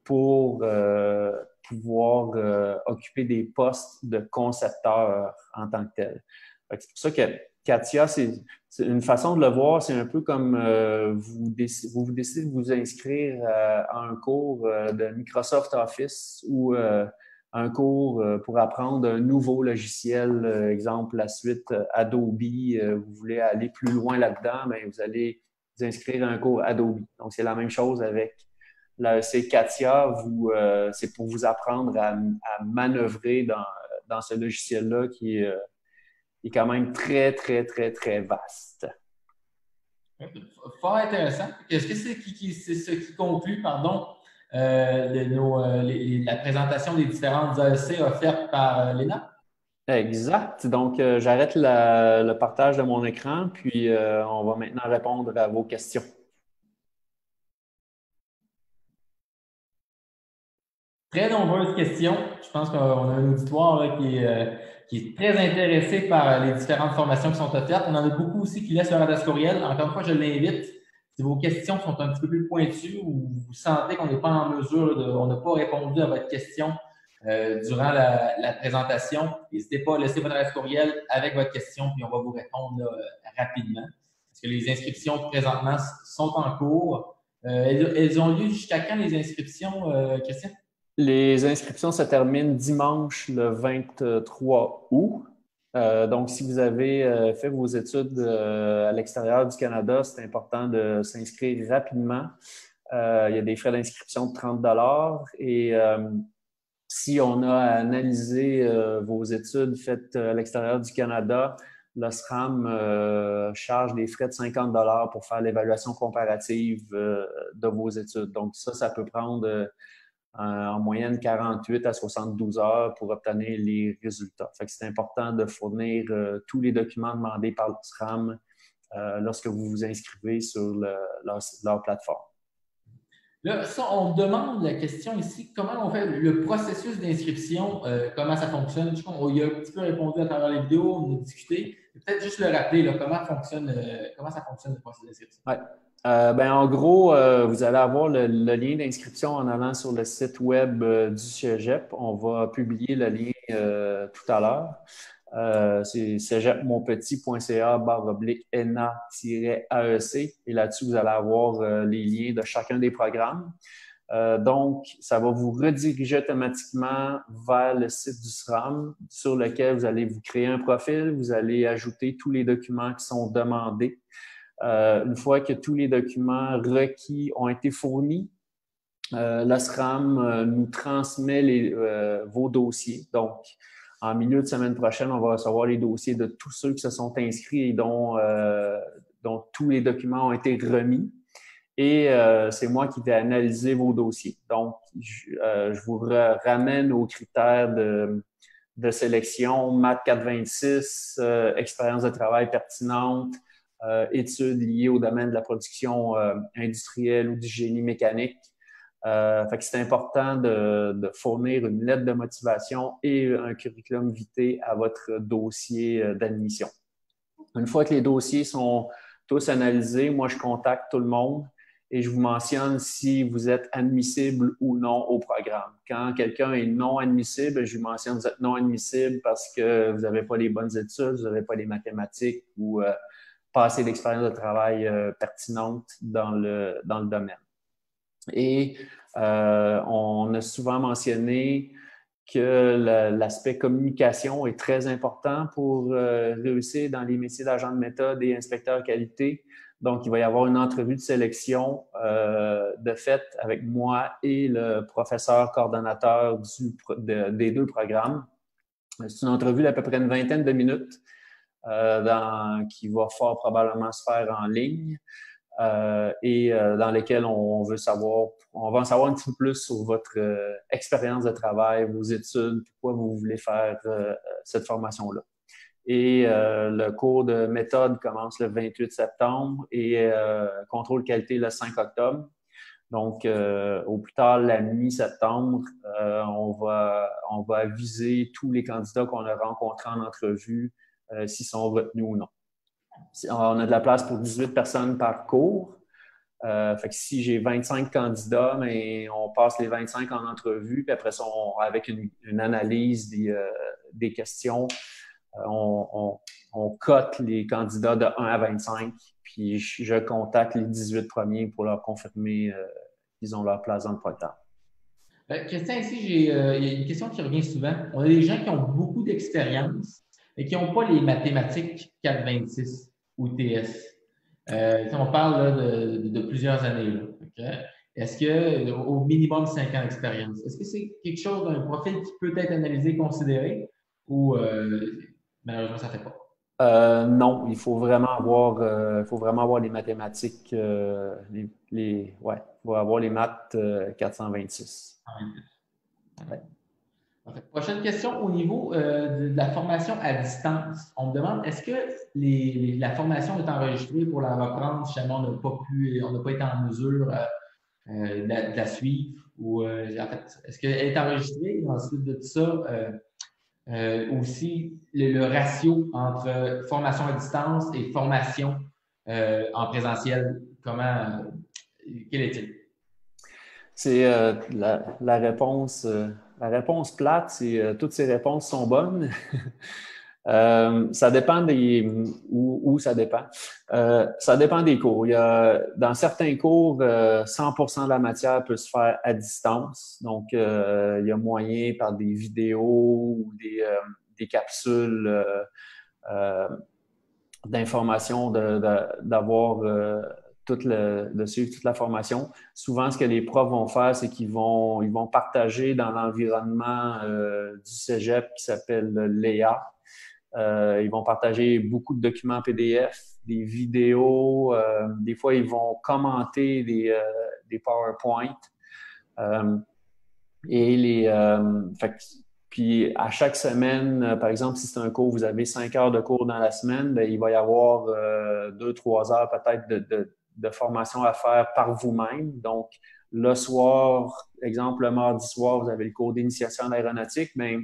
pour pouvoir occuper des postes de concepteur en tant que tel. C'est pour ça que CATIA, c'est une façon de le voir, c'est un peu comme vous décidez de vous inscrire à un cours de Microsoft Office ou un cours pour apprendre un nouveau logiciel, exemple la suite Adobe, vous voulez aller plus loin là-dedans, mais vous allez vous inscrire à un cours Adobe. Donc, c'est la même chose avec l'AEC CATIA, c'est pour vous apprendre à manœuvrer dans ce logiciel-là qui est quand même très, très, très, très vaste. Fort intéressant. Est-ce que c'est ce qui conclut, pardon, la présentation des différentes AEC offertes par l'ENA? Exact. Donc, j'arrête le partage de mon écran, puis on va maintenant répondre à vos questions. Très nombreuses questions. Je pense qu'on a un auditoire là, qui est très intéressé par les différentes formations qui sont offertes. On en a beaucoup aussi qui laissent leur adresse courriel. Encore une fois, je l'invite. Si vos questions sont un petit peu plus pointues ou vous sentez qu'on n'est pas en mesure, on n'a pas répondu à votre question durant la présentation, n'hésitez pas à laisser votre adresse courriel avec votre question, puis on va vous répondre là, rapidement. Parce que les inscriptions présentement sont en cours. Elles ont lieu jusqu'à quand les inscriptions, Christian? Les inscriptions se terminent dimanche le 23 août. Donc, si vous avez fait vos études à l'extérieur du Canada, c'est important de s'inscrire rapidement. Il y a des frais d'inscription de 30 $ et si on a analysé vos études faites à l'extérieur du Canada, le SRAM charge des frais de 50 $ pour faire l'évaluation comparative de vos études. Donc, ça peut prendre en moyenne 48 à 72 heures pour obtenir les résultats. Fait que c'est important de fournir tous les documents demandés par le SRAM lorsque vous vous inscrivez sur leur plateforme. Là, ça, on demande la question ici, comment on fait le processus d'inscription, comment ça fonctionne? Je crois qu'on y a un petit peu répondu à travers les vidéos, on a discuté. Peut-être juste le rappeler, là, comment ça fonctionne le processus d'inscription? Ouais. En gros, vous allez avoir le lien d'inscription en allant sur le site web du Cégep. On va publier le lien tout à l'heure. C'est cégepmonpetit.ca/ENA-AEC et là-dessus, vous allez avoir les liens de chacun des programmes. Donc, ça va vous rediriger automatiquement vers le site du SRAM sur lequel vous allez vous créer un profil, vous allez ajouter tous les documents qui sont demandés. Une fois que tous les documents requis ont été fournis, le SRAM nous transmet vos dossiers. Donc, en milieu de semaine prochaine, on va recevoir les dossiers de tous ceux qui se sont inscrits et dont tous les documents ont été remis. Et c'est moi qui vais analyser vos dossiers. Donc, je vous ramène aux critères de sélection, Math 426, expérience de travail pertinente, études liées au domaine de la production industrielle ou du génie mécanique. Fait que c'est important de fournir une lettre de motivation et un curriculum vitae à votre dossier d'admission. Une fois que les dossiers sont tous analysés, moi, je contacte tout le monde et je vous mentionne si vous êtes admissible ou non au programme. Quand quelqu'un est non admissible, je vous mentionne que vous êtes non admissible parce que vous n'avez pas les bonnes études, vous n'avez pas les mathématiques ou pas assez d'expérience de travail pertinente dans le domaine. Et on a souvent mentionné que l'aspect communication est très important pour réussir dans les métiers d'agent de méthode et inspecteur qualité. Donc, il va y avoir une entrevue de sélection de fait avec moi et le professeur coordonnateur des deux programmes. C'est une entrevue d'à peu près une vingtaine de minutes qui va fort probablement se faire en ligne. Dans lesquels on va en savoir un petit peu plus sur votre expérience de travail, vos études, pourquoi vous voulez faire cette formation-là. Et le cours de méthode commence le 28 septembre et contrôle qualité le 5 octobre. Donc, au plus tard, la mi-septembre, on va aviser tous les candidats qu'on a rencontrés en entrevue s'ils sont retenus ou non. On a de la place pour 18 personnes par cours. Fait que si j'ai 25 candidats, mais on passe les 25 en entrevue, puis après ça, avec une analyse des questions, on cote les candidats de 1 à 25, puis je contacte les 18 premiers pour leur confirmer qu'ils ont leur place dans le programme. Christian, ici, il y a une question qui revient souvent. On a des gens qui ont beaucoup d'expérience et qui n'ont pas les mathématiques 426 ou TS. On parle là, de plusieurs années. Là, okay? Est-ce que, au minimum 5 ans d'expérience, est-ce que c'est quelque chose d'un profil qui peut être analysé et considéré ou malheureusement, ça ne fait pas? Non, il faut vraiment avoir les mathématiques, il faut avoir les maths 426. Ouais. Prochaine question au niveau de la formation à distance. On me demande, est-ce que la formation est enregistrée pour la reprendre si jamais on n'a pas été en mesure de la suivre? Ou en fait, est-ce qu'elle est enregistrée? Et ensuite de tout ça, aussi le ratio entre formation à distance et formation en présentiel, quel est-il? C'est la réponse. La réponse plate, c'est toutes ces réponses sont bonnes. Ça dépend où ça dépend. Ça dépend des cours. Dans certains cours, 100% de la matière peut se faire à distance. Donc, il y a moyen par des vidéos ou des capsules d'information d'avoir de suivre toute la formation. Souvent, ce que les profs vont faire, c'est qu'ils vont partager dans l'environnement du cégep qui s'appelle l'EA. Ils vont partager beaucoup de documents PDF, des vidéos. Des fois, ils vont commenter des PowerPoint. Puis, à chaque semaine, par exemple, si c'est un cours, vous avez 5 heures de cours dans la semaine, bien, il va y avoir 2-3 heures peut-être de formation à faire par vous-même. Donc, le soir, exemple, le mardi soir, vous avez le cours d'initiation en aéronautique, mais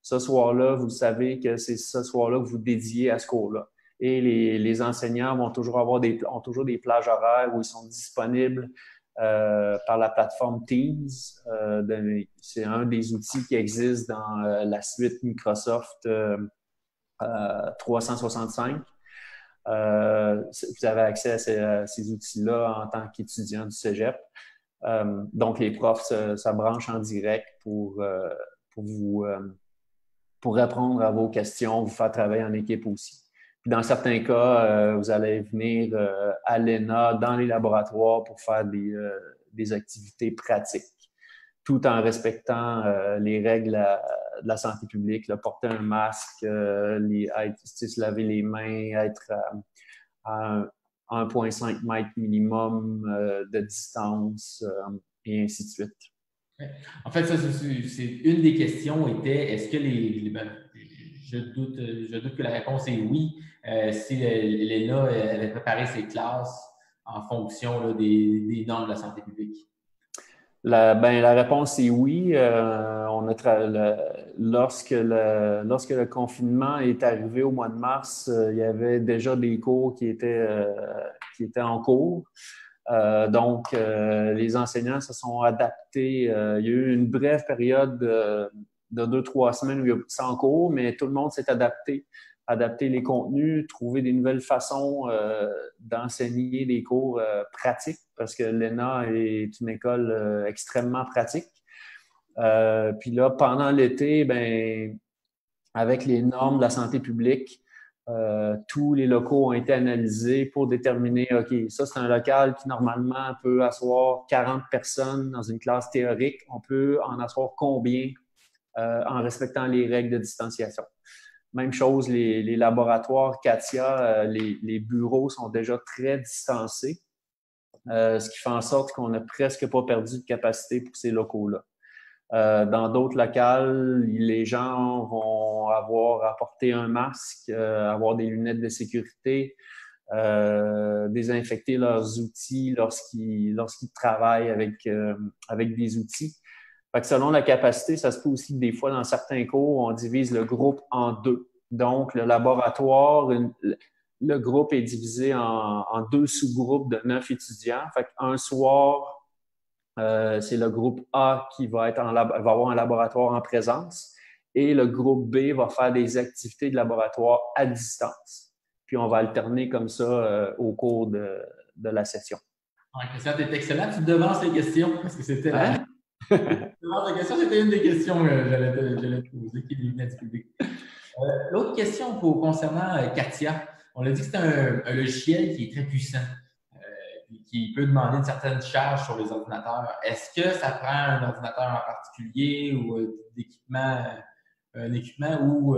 ce soir-là, vous savez que c'est ce soir-là que vous dédiez à ce cours-là. Et les enseignants ont toujours des plages horaires où ils sont disponibles par la plateforme Teams. C'est un des outils qui existe dans la suite Microsoft 365. Vous avez accès à ces outils-là en tant qu'étudiant du cégep. Donc, les profs, ça branche en direct pour répondre à vos questions, vous faire travailler en équipe aussi. Puis dans certains cas, vous allez venir à l'ENA dans les laboratoires pour faire des activités pratiques, tout en respectant les règles de la santé publique, là, porter un masque, se laver les mains, être à 1,5 mètre minimum de distance, et ainsi de suite. En fait, ça, c'est une des questions était, est-ce que je doute que la réponse est oui. Si l'ENA avait préparé ses classes en fonction là, des normes de la santé publique? La réponse est oui. Lorsque le confinement est arrivé au mois de mars, il y avait déjà des cours qui étaient en cours. Donc, les enseignants se sont adaptés. Il y a eu une brève période de 2-3 semaines où il y a ça en cours, mais tout le monde s'est adapter les contenus, trouver des nouvelles façons d'enseigner des cours pratiques, parce que l'ENA est une école extrêmement pratique. Puis là, pendant l'été, ben, avec les normes de la santé publique, tous les locaux ont été analysés pour déterminer, OK, ça, c'est un local qui, normalement, peut asseoir 40 personnes dans une classe théorique. On peut en asseoir combien en respectant les règles de distanciation? Même chose, les laboratoires CATIA, les bureaux sont déjà très distancés, ce qui fait en sorte qu'on n'a presque pas perdu de capacité pour ces locaux-là. Dans d'autres locales, les gens vont avoir apporté un masque, avoir des lunettes de sécurité, désinfecter leurs outils lorsqu'ils travaillent avec des outils. Fait que selon la capacité, ça se peut aussi que des fois, dans certains cours, on divise le groupe en deux. Donc, le laboratoire, le groupe est divisé en deux sous-groupes de 9 étudiants. Fait qu'un soir, c'est le groupe A qui va avoir un laboratoire en présence et le groupe B va faire des activités de laboratoire à distance. Puis on va alterner comme ça au cours de la session. Christian, tu es excellent. Tu devances les questions parce que c'était la question, c'était une des questions que j'allais te poser qui venait du public. L'autre question concernant Katia, on a dit que c'est un logiciel qui est très puissant, qui peut demander une certaine charge sur les ordinateurs. Est-ce que ça prend un ordinateur en particulier ou un équipement ou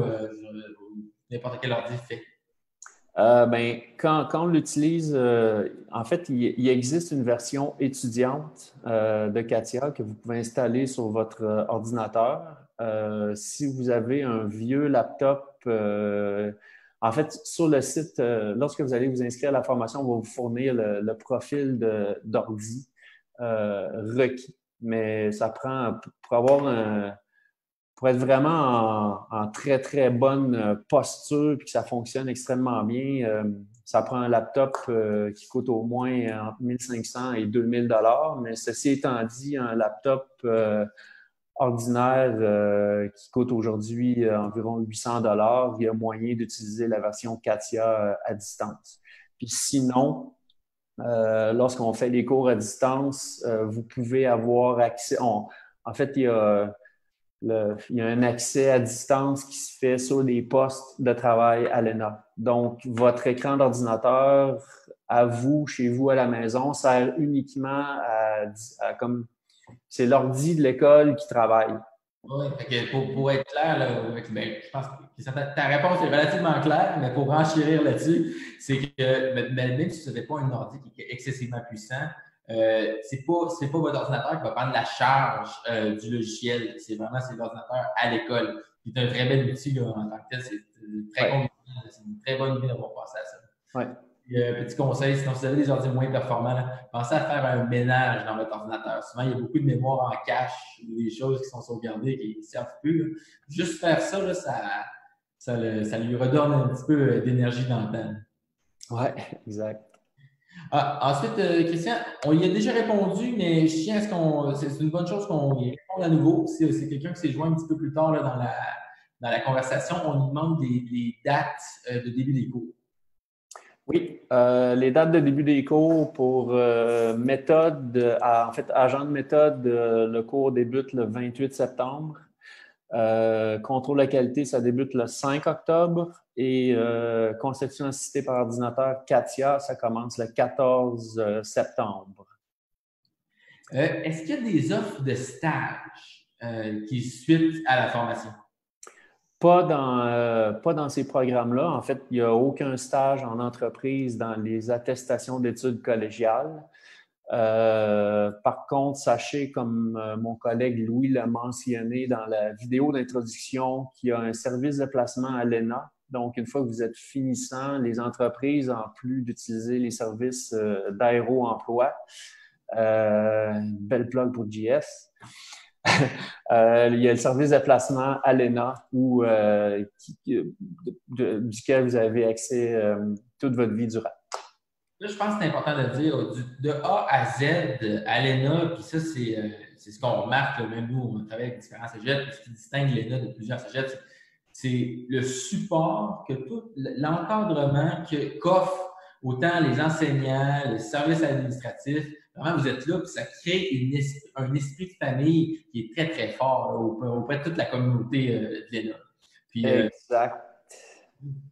n'importe quel ordi fait? Quand on l'utilise, en fait, il existe une version étudiante de Katia que vous pouvez installer sur votre ordinateur. Si vous avez un vieux laptop, en fait, sur le site, lorsque vous allez vous inscrire à la formation, on va vous fournir le profil d'ordi requis. Mais ça prend, pour être vraiment en très, très bonne posture et que ça fonctionne extrêmement bien, ça prend un laptop qui coûte au moins entre 1 500 et 2 000 $. Mais ceci étant dit, un laptop ordinaire qui coûte aujourd'hui environ 800 $, il y a moyen d'utiliser la version Katia à distance. Puis sinon, lorsqu'on fait les cours à distance, vous pouvez avoir accès. En fait, il y a un accès à distance qui se fait sur les postes de travail à l'ENA. Donc, votre écran d'ordinateur, à vous, chez vous, à la maison, sert uniquement comme c'est l'ordi de l'école qui travaille. Oui, pour être clair, là, je pense que ta réponse est relativement claire, mais pour renchérir là-dessus, c'est que même si ce n'est pas un ordi qui est excessivement puissant, c'est pas votre ordinateur qui va prendre la charge du logiciel. C'est l'ordinateur à l'école. C'est un très bel outil là, en tant que tel. C'est très convenient. C'est une très bonne idée d'avoir pensé à ça. Ouais. Petit conseil, sinon si vous avez des ordi moins performants, pensez à faire un ménage dans votre ordinateur. Souvent, il y a beaucoup de mémoire en cache ou des choses qui sont sauvegardées et qui ne servent plus. Là. Juste faire ça, là, ça lui redonne un petit peu d'énergie dans le temps. Oui, exact. Ensuite, Christian, on y a déjà répondu, mais je tiens à ce c'est une bonne chose qu'on y réponde à nouveau. Si c'est quelqu'un qui s'est joint un petit peu plus tard là, dans la conversation, on nous demande les dates de début des cours. Oui, les dates de début des cours pour méthode, en fait, agent de méthode, le cours débute le 28 septembre. Contrôle de qualité, ça débute le 5 octobre. Et conception assistée par ordinateur, Katia, ça commence le 14 septembre. Est-ce qu'il y a des offres de stage qui suivent à la formation? Pas dans ces programmes-là. En fait, il n'y a aucun stage en entreprise dans les attestations d'études collégiales. Par contre, sachez, comme mon collègue Louis l'a mentionné dans la vidéo d'introduction, qu'il y a un service de placement à l'ENA. Donc, une fois que vous êtes finissant, les entreprises, en plus d'utiliser les services d'aéro-emploi, belle plug pour JS, il y a le service de placement à l'ENA duquel vous avez accès toute votre vie durant. Là, je pense que c'est important de dire, de A à Z à l'ENA, puis ça, c'est ce qu'on remarque, là, même nous, on travaille avec différents cégeps, ce qui distingue l'ENA de plusieurs cégeps, c'est le support, que tout l'encadrement qu'offrent autant les enseignants, les services administratifs. Vraiment, vous êtes là, puis ça crée un esprit de famille qui est très, très fort là, auprès de toute la communauté de l'ENA. Puis, exact.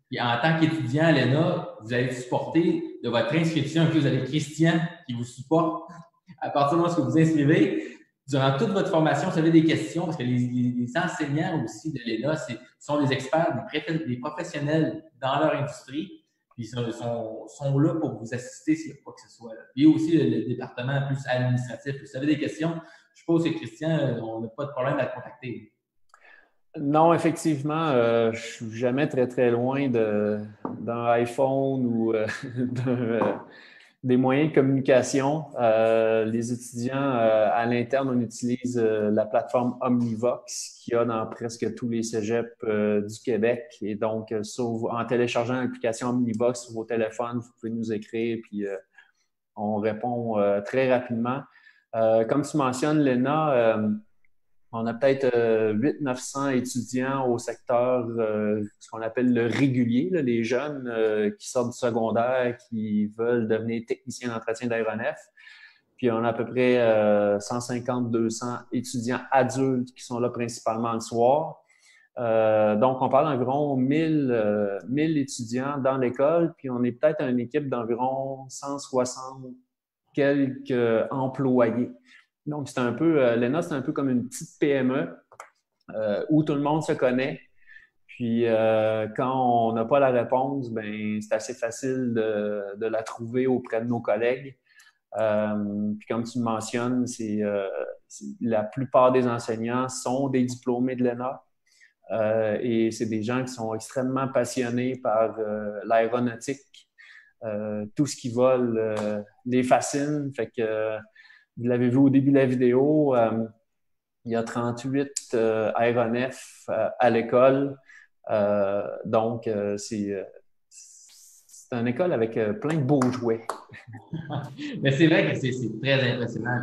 Puis en tant qu'étudiant à l'ENA, vous allez supporter de votre inscription, puis vous avez Christian qui vous supporte à partir du moment où vous vous inscrivez. Durant toute votre formation, vous avez des questions, parce que les enseignants aussi de l'ENA sont des experts, des professionnels dans leur industrie, puis ils sont là pour vous assister s'il n'y a quoi que ce soit. Là. Puis aussi le département plus administratif. Si vous avez des questions, je suppose que Christian, on n'a pas de problème à le contacter. Non, effectivement, je ne suis jamais très, très loin d'un iPhone ou Des moyens de communication. Les étudiants, à l'interne, on utilise la plateforme Omnivox qu'il y a dans presque tous les cégeps du Québec. Et donc, en téléchargeant l'application Omnivox sur vos téléphones, vous pouvez nous écrire, puis on répond très rapidement. Comme tu mentionnes, Léna, on a peut-être 800-900 étudiants au secteur, ce qu'on appelle le régulier, là, les jeunes qui sortent du secondaire, qui veulent devenir techniciens d'entretien d'aéronefs. Puis on a à peu près 150-200 étudiants adultes qui sont là principalement le soir. Donc, on parle d'environ 1000 étudiants dans l'école, puis on est peut-être une équipe d'environ 160 quelques employés. Donc, c'est un peu, l'ENA, c'est un peu comme une petite PME où tout le monde se connaît. Puis, quand on n'a pas la réponse, ben c'est assez facile de la trouver auprès de nos collègues. Puis, comme tu le mentionnes, la plupart des enseignants sont des diplômés de l'ENA. Et c'est des gens qui sont extrêmement passionnés par l'aéronautique. Tout ce qui vole les fascine. Fait que vous l'avez vu au début de la vidéo, il y a 38 aéronefs à l'école. Donc, c'est une école avec plein de beaux jouets. Mais c'est vrai que c'est très impressionnant.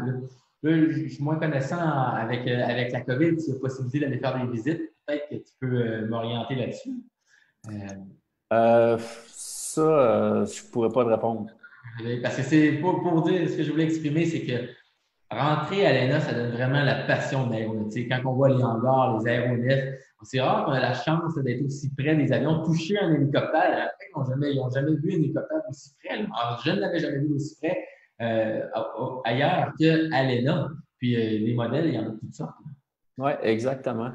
Là, je suis moins connaissant avec la COVID, s'il y a possibilité d'aller faire des visites. Peut-être que tu peux m'orienter là-dessus. Ça, je ne pourrais pas te répondre. Parce que c'est pour dire ce que je voulais exprimer, c'est que rentrer à l'ENA, ça donne vraiment la passion de l'aéronautique. Quand on voit les hangars, les aéronefs, c'est rare qu'on a la chance d'être aussi près des avions, toucher un hélicoptère. Après, ils n'ont jamais vu un hélicoptère aussi près. Alors, je ne l'avais jamais vu aussi près ailleurs qu'à l'ENA. Puis les modèles, il y en a de toutes sortes. Oui, exactement.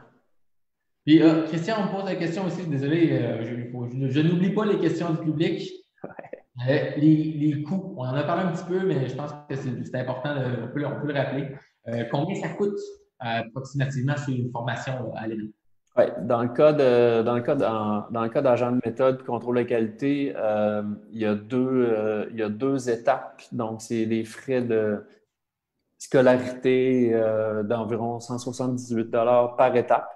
Puis Christian, on me pose la question aussi, désolé, je n'oublie pas les questions du public. Les coûts, on en a parlé un petit peu, mais je pense que c'est important, on peut le rappeler. Combien ça coûte approximativement sur une formation à l'ENA? Oui, dans le cas d'agent de méthode, contrôle de qualité, il y a deux étapes. Donc, c'est des frais de scolarité d'environ 178 $ par étape.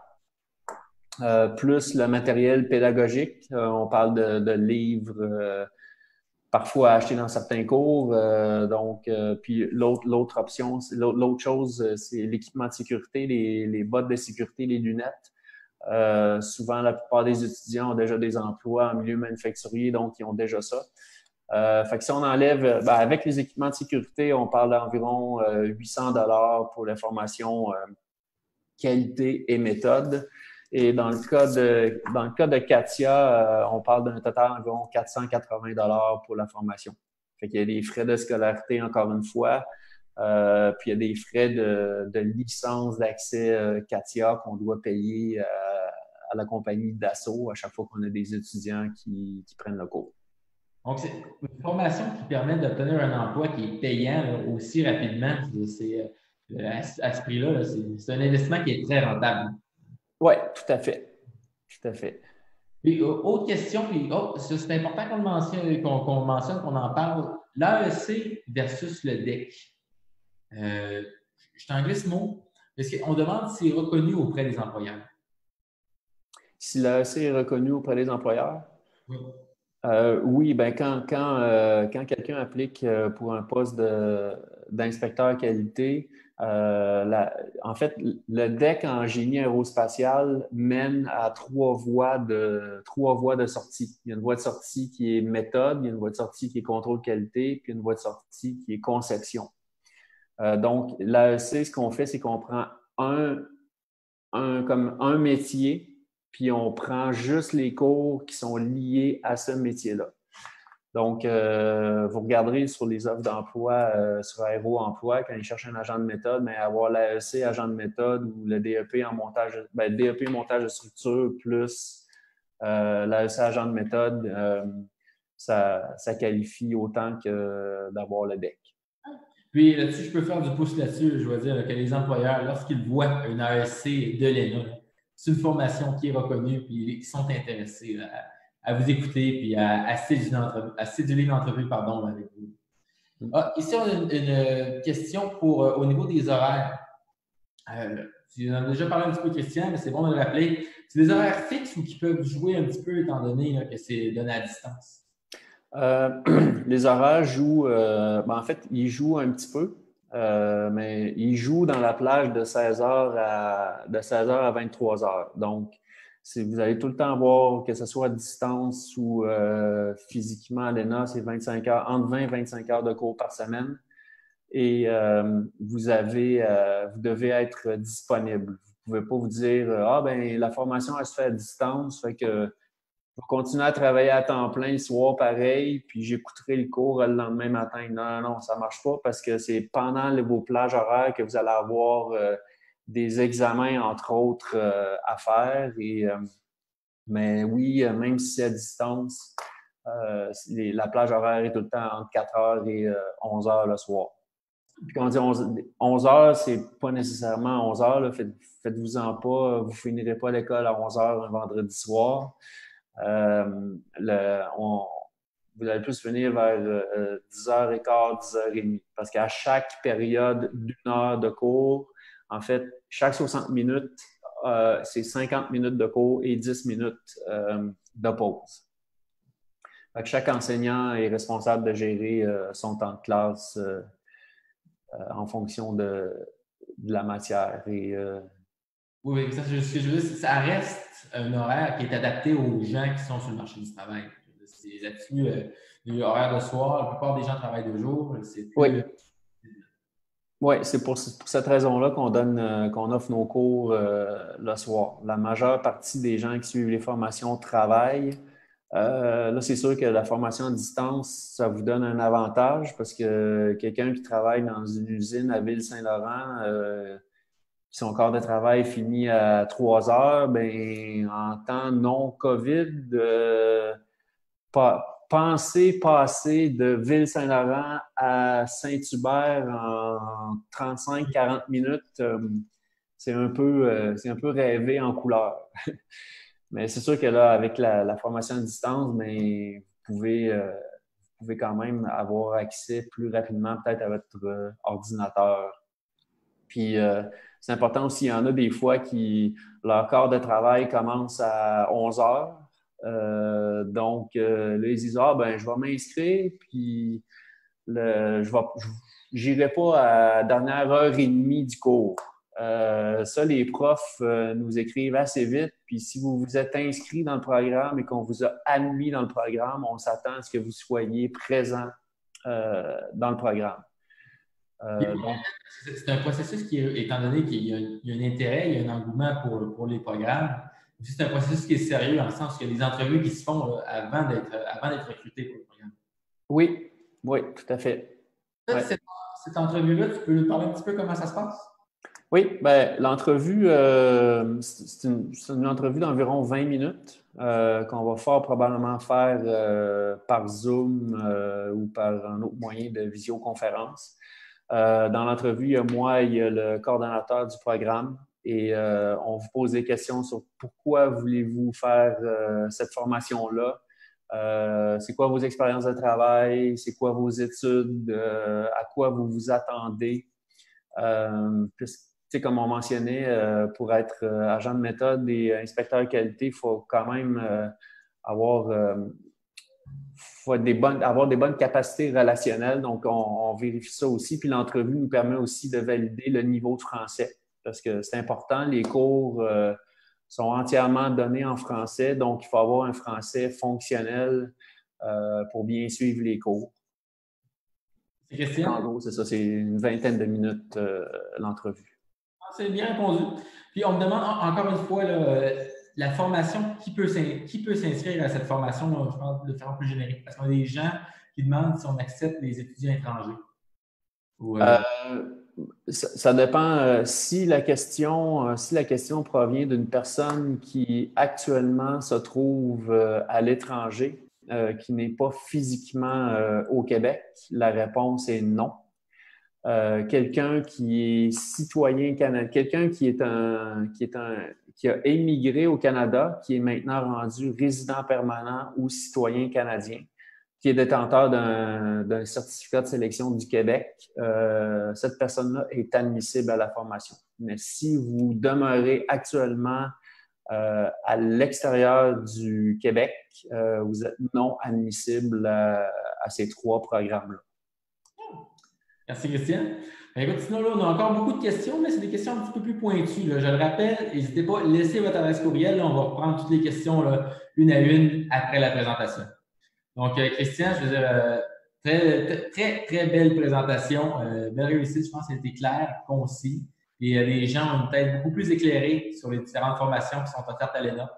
Plus le matériel pédagogique. On parle de livres parfois achetés dans certains cours. Puis l'autre option, l'autre chose, c'est l'équipement de sécurité, les bottes de sécurité, les lunettes. Souvent, la plupart des étudiants ont déjà des emplois en milieu manufacturier, donc ils ont déjà ça. Fait que si on enlève, avec les équipements de sécurité, on parle d'environ 800 $ pour la formation qualité et méthode. Et dans le cas de Katia, on parle d'un total d'environ 480 $ pour la formation. Fait qu'il y a des frais de scolarité, encore une fois. Puis il y a des frais de licence d'accès Katia qu'on doit payer à la compagnie Dassault à chaque fois qu'on a des étudiants qui prennent le cours. Donc, c'est une formation qui permet d'obtenir un emploi qui est payant là, aussi rapidement. À ce prix-là, c'est un investissement qui est très rentable. Oui, tout à fait. Tout à fait. Puis, autre question, puis c'est important qu'on mentionne, qu'on en parle. L'AEC versus le DEC. Je t'en glisse ce mot. Est-ce qu'on demande si c'est reconnu auprès des employeurs? Si l'AEC est reconnu auprès des employeurs? Oui. Oui, ben quand quelqu'un applique pour un poste d'inspecteur qualité, en fait, le DEC en génie aérospatial mène à trois voies de sortie. Il y a une voie de sortie qui est méthode, il y a une voie de sortie qui est contrôle qualité, puis une voie de sortie qui est conception. Donc, l'AEC, ce qu'on fait, c'est qu'on prend comme un métier, puis on prend juste les cours qui sont liés à ce métier-là. Donc, vous regarderez sur les offres d'emploi sur Aéro Emploi, quand ils cherchent un agent de méthode, mais avoir l'AEC agent de méthode ou le DEP en montage, DEP montage de structure plus l'AEC agent de méthode, ça qualifie autant que d'avoir le DEC. Puis là-dessus, je peux faire du pouce là-dessus. Je veux dire que les employeurs, lorsqu'ils voient une AEC de l'ENA, c'est une formation qui est reconnue, puis ils sont intéressés à vous écouter, puis à céduler l'entrevue avec vous. Ici, on a une question pour, au niveau des horaires. Tu en as déjà parlé un petit peu, Christian, mais c'est bon de le rappeler. C'est des horaires fixes ou qui peuvent jouer un petit peu étant donné là, que c'est donné à distance? Les horaires jouent, en fait, ils jouent un petit peu, mais ils jouent dans la plage de 16h à 23h. Donc, vous allez tout le temps voir, que ce soit à distance ou physiquement à l'ENA, c'est 25 heures, entre 20 et 25 heures de cours par semaine. Et vous devez être disponible. Vous ne pouvez pas vous dire la formation, elle se fait à distance, fait que je vais continuer à travailler à temps plein le soir pareil, puis j'écouterai le cours le lendemain matin. Non, ça ne marche pas parce que c'est pendant vos plages horaires que vous allez avoir des examens, entre autres, à faire. Mais oui, même si c'est à distance, la plage horaire est tout le temps entre 4 heures et 11 heures le soir. Puis quand on dit 11 heures, c'est pas nécessairement 11 heures. Là. Faites-vous-en pas. Vous finirez pas l'école à 11 heures un vendredi soir. Vous allez plus venir vers 10h15, 10h30. Parce qu'à chaque période d'1 heure de cours, en fait, chaque 60 minutes, c'est 50 minutes de cours et 10 minutes de pause. Fait que chaque enseignant est responsable de gérer son temps de classe en fonction de la matière. Oui, ça, ce que je veux dire, c'est que ça reste un horaire qui est adapté aux gens qui sont sur le marché du travail. C'est là-dessus, l'horaire de soir, la plupart des gens travaillent 2 jours. Oui. Oui, c'est pour cette raison-là qu'on offre nos cours le soir. La majeure partie des gens qui suivent les formations travaillent. Là, c'est sûr que la formation à distance, ça vous donne un avantage parce que quelqu'un qui travaille dans une usine à Ville-Saint-Laurent, son quart de travail finit à 3 heures, ben, en temps non-COVID, penser passer de Ville-Saint-Laurent à Saint-Hubert en 35-40 minutes, c'est un peu rêvé en couleur. Mais c'est sûr que là, avec la formation à distance, mais vous pouvez quand même avoir accès plus rapidement peut-être à votre ordinateur. Puis, c'est important aussi, il y en a des fois qui, leur quart de travail commence à 11 heures. Donc, là, ils disent, je vais m'inscrire, puis j'irai pas à la dernière heure et demie du cours. Ça, les profs nous écrivent assez vite. Puis si vous vous êtes inscrit dans le programme et qu'on vous a admis dans le programme, on s'attend à ce que vous soyez présent dans le programme. C'est un processus qui, étant donné qu'il y a un intérêt, il y a un engouement pour les programmes, c'est un processus qui est sérieux en sens qu'il y a des entrevues qui se font avant d'être recruté pour le programme. Oui, tout à fait. Ouais. Cette entrevue-là, tu peux nous parler un petit peu comment ça se passe? Oui, l'entrevue, c'est une entrevue d'environ 20 minutes qu'on va fort probablement faire par Zoom ou par un autre moyen de visioconférence. Dans l'entrevue, il y a moi, il y a le coordonnateur du programme et on vous pose des questions sur pourquoi voulez-vous faire cette formation-là. C'est quoi vos expériences de travail? C'est quoi vos études? À quoi vous vous attendez? Comme on mentionnait, pour être agent de méthode et inspecteur qualité, il faut quand même avoir des bonnes capacités relationnelles. Donc, on vérifie ça aussi. Puis l'entrevue nous permet aussi de valider le niveau de français parce que c'est important. Les cours sont entièrement donnés en français. Donc, il faut avoir un français fonctionnel pour bien suivre les cours. C'est Christian? En gros, c'est ça. C'est une 20aine de minutes l'entrevue. C'est bien répondu. Puis, on me demande encore une fois la formation, qui peut s'inscrire à cette formation, je pense, de façon plus générique? Parce qu'on a des gens qui demandent si on accepte les étudiants étrangers. Ça dépend. Si la question provient d'une personne qui actuellement se trouve à l'étranger, qui n'est pas physiquement au Québec, la réponse est non. Quelqu'un qui est citoyen canadien, quelqu'un qui a émigré au Canada, qui est maintenant rendu résident permanent ou citoyen canadien. qui est détenteur d'un certificat de sélection du Québec, cette personne-là est admissible à la formation. Mais si vous demeurez actuellement à l'extérieur du Québec, vous êtes non admissible à ces 3 programmes-là. Merci, Christian. Écoute, sinon, là, on a encore beaucoup de questions, mais c'est des questions un petit peu plus pointues. Là. Je le rappelle, n'hésitez pas, laissez votre adresse courriel. Là, on va reprendre toutes les questions là, une à une après la présentation. Donc, Christian, je veux dire, très belle présentation. Belle réussite, je pense que c'était clair, concis. Et les gens ont une tête beaucoup plus éclairée sur les différentes formations qui sont offertes à l'ENA.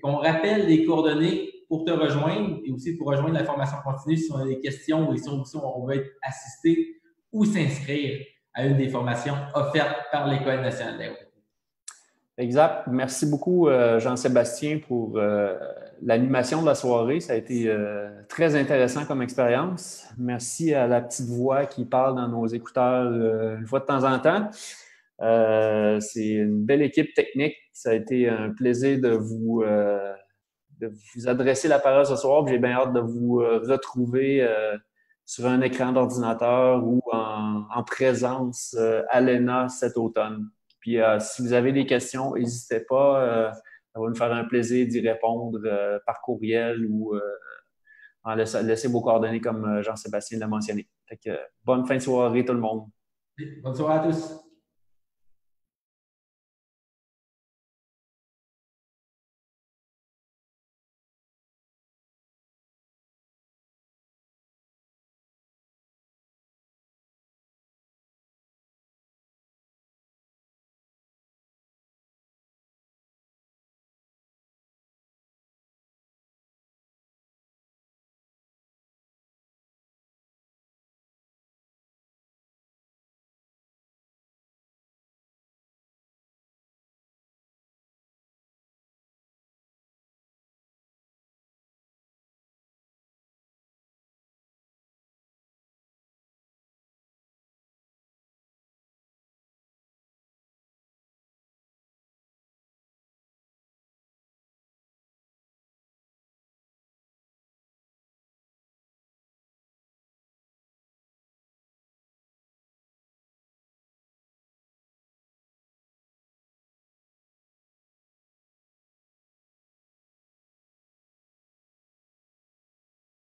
On rappelle les coordonnées pour te rejoindre et aussi pour rejoindre la formation continue si on a des questions ou si on veut être assisté ou s'inscrire à une des formations offertes par l'École nationale d'aéronautique. Exact. Merci beaucoup, Jean-Sébastien, pour l'animation de la soirée. Ça a été très intéressant comme expérience. Merci à la petite voix qui parle dans nos écouteurs une fois de temps en temps. C'est une belle équipe technique. Ça a été un plaisir de vous adresser la parole ce soir. J'ai bien hâte de vous retrouver sur un écran d'ordinateur ou en présence à l'ENA cet automne. Puis si vous avez des questions, n'hésitez pas. Ça va nous faire un plaisir d'y répondre par courriel ou en laissez vos coordonnées comme Jean-Sébastien l'a mentionné. Fait que, bonne fin de soirée tout le monde. Bonne soirée à tous.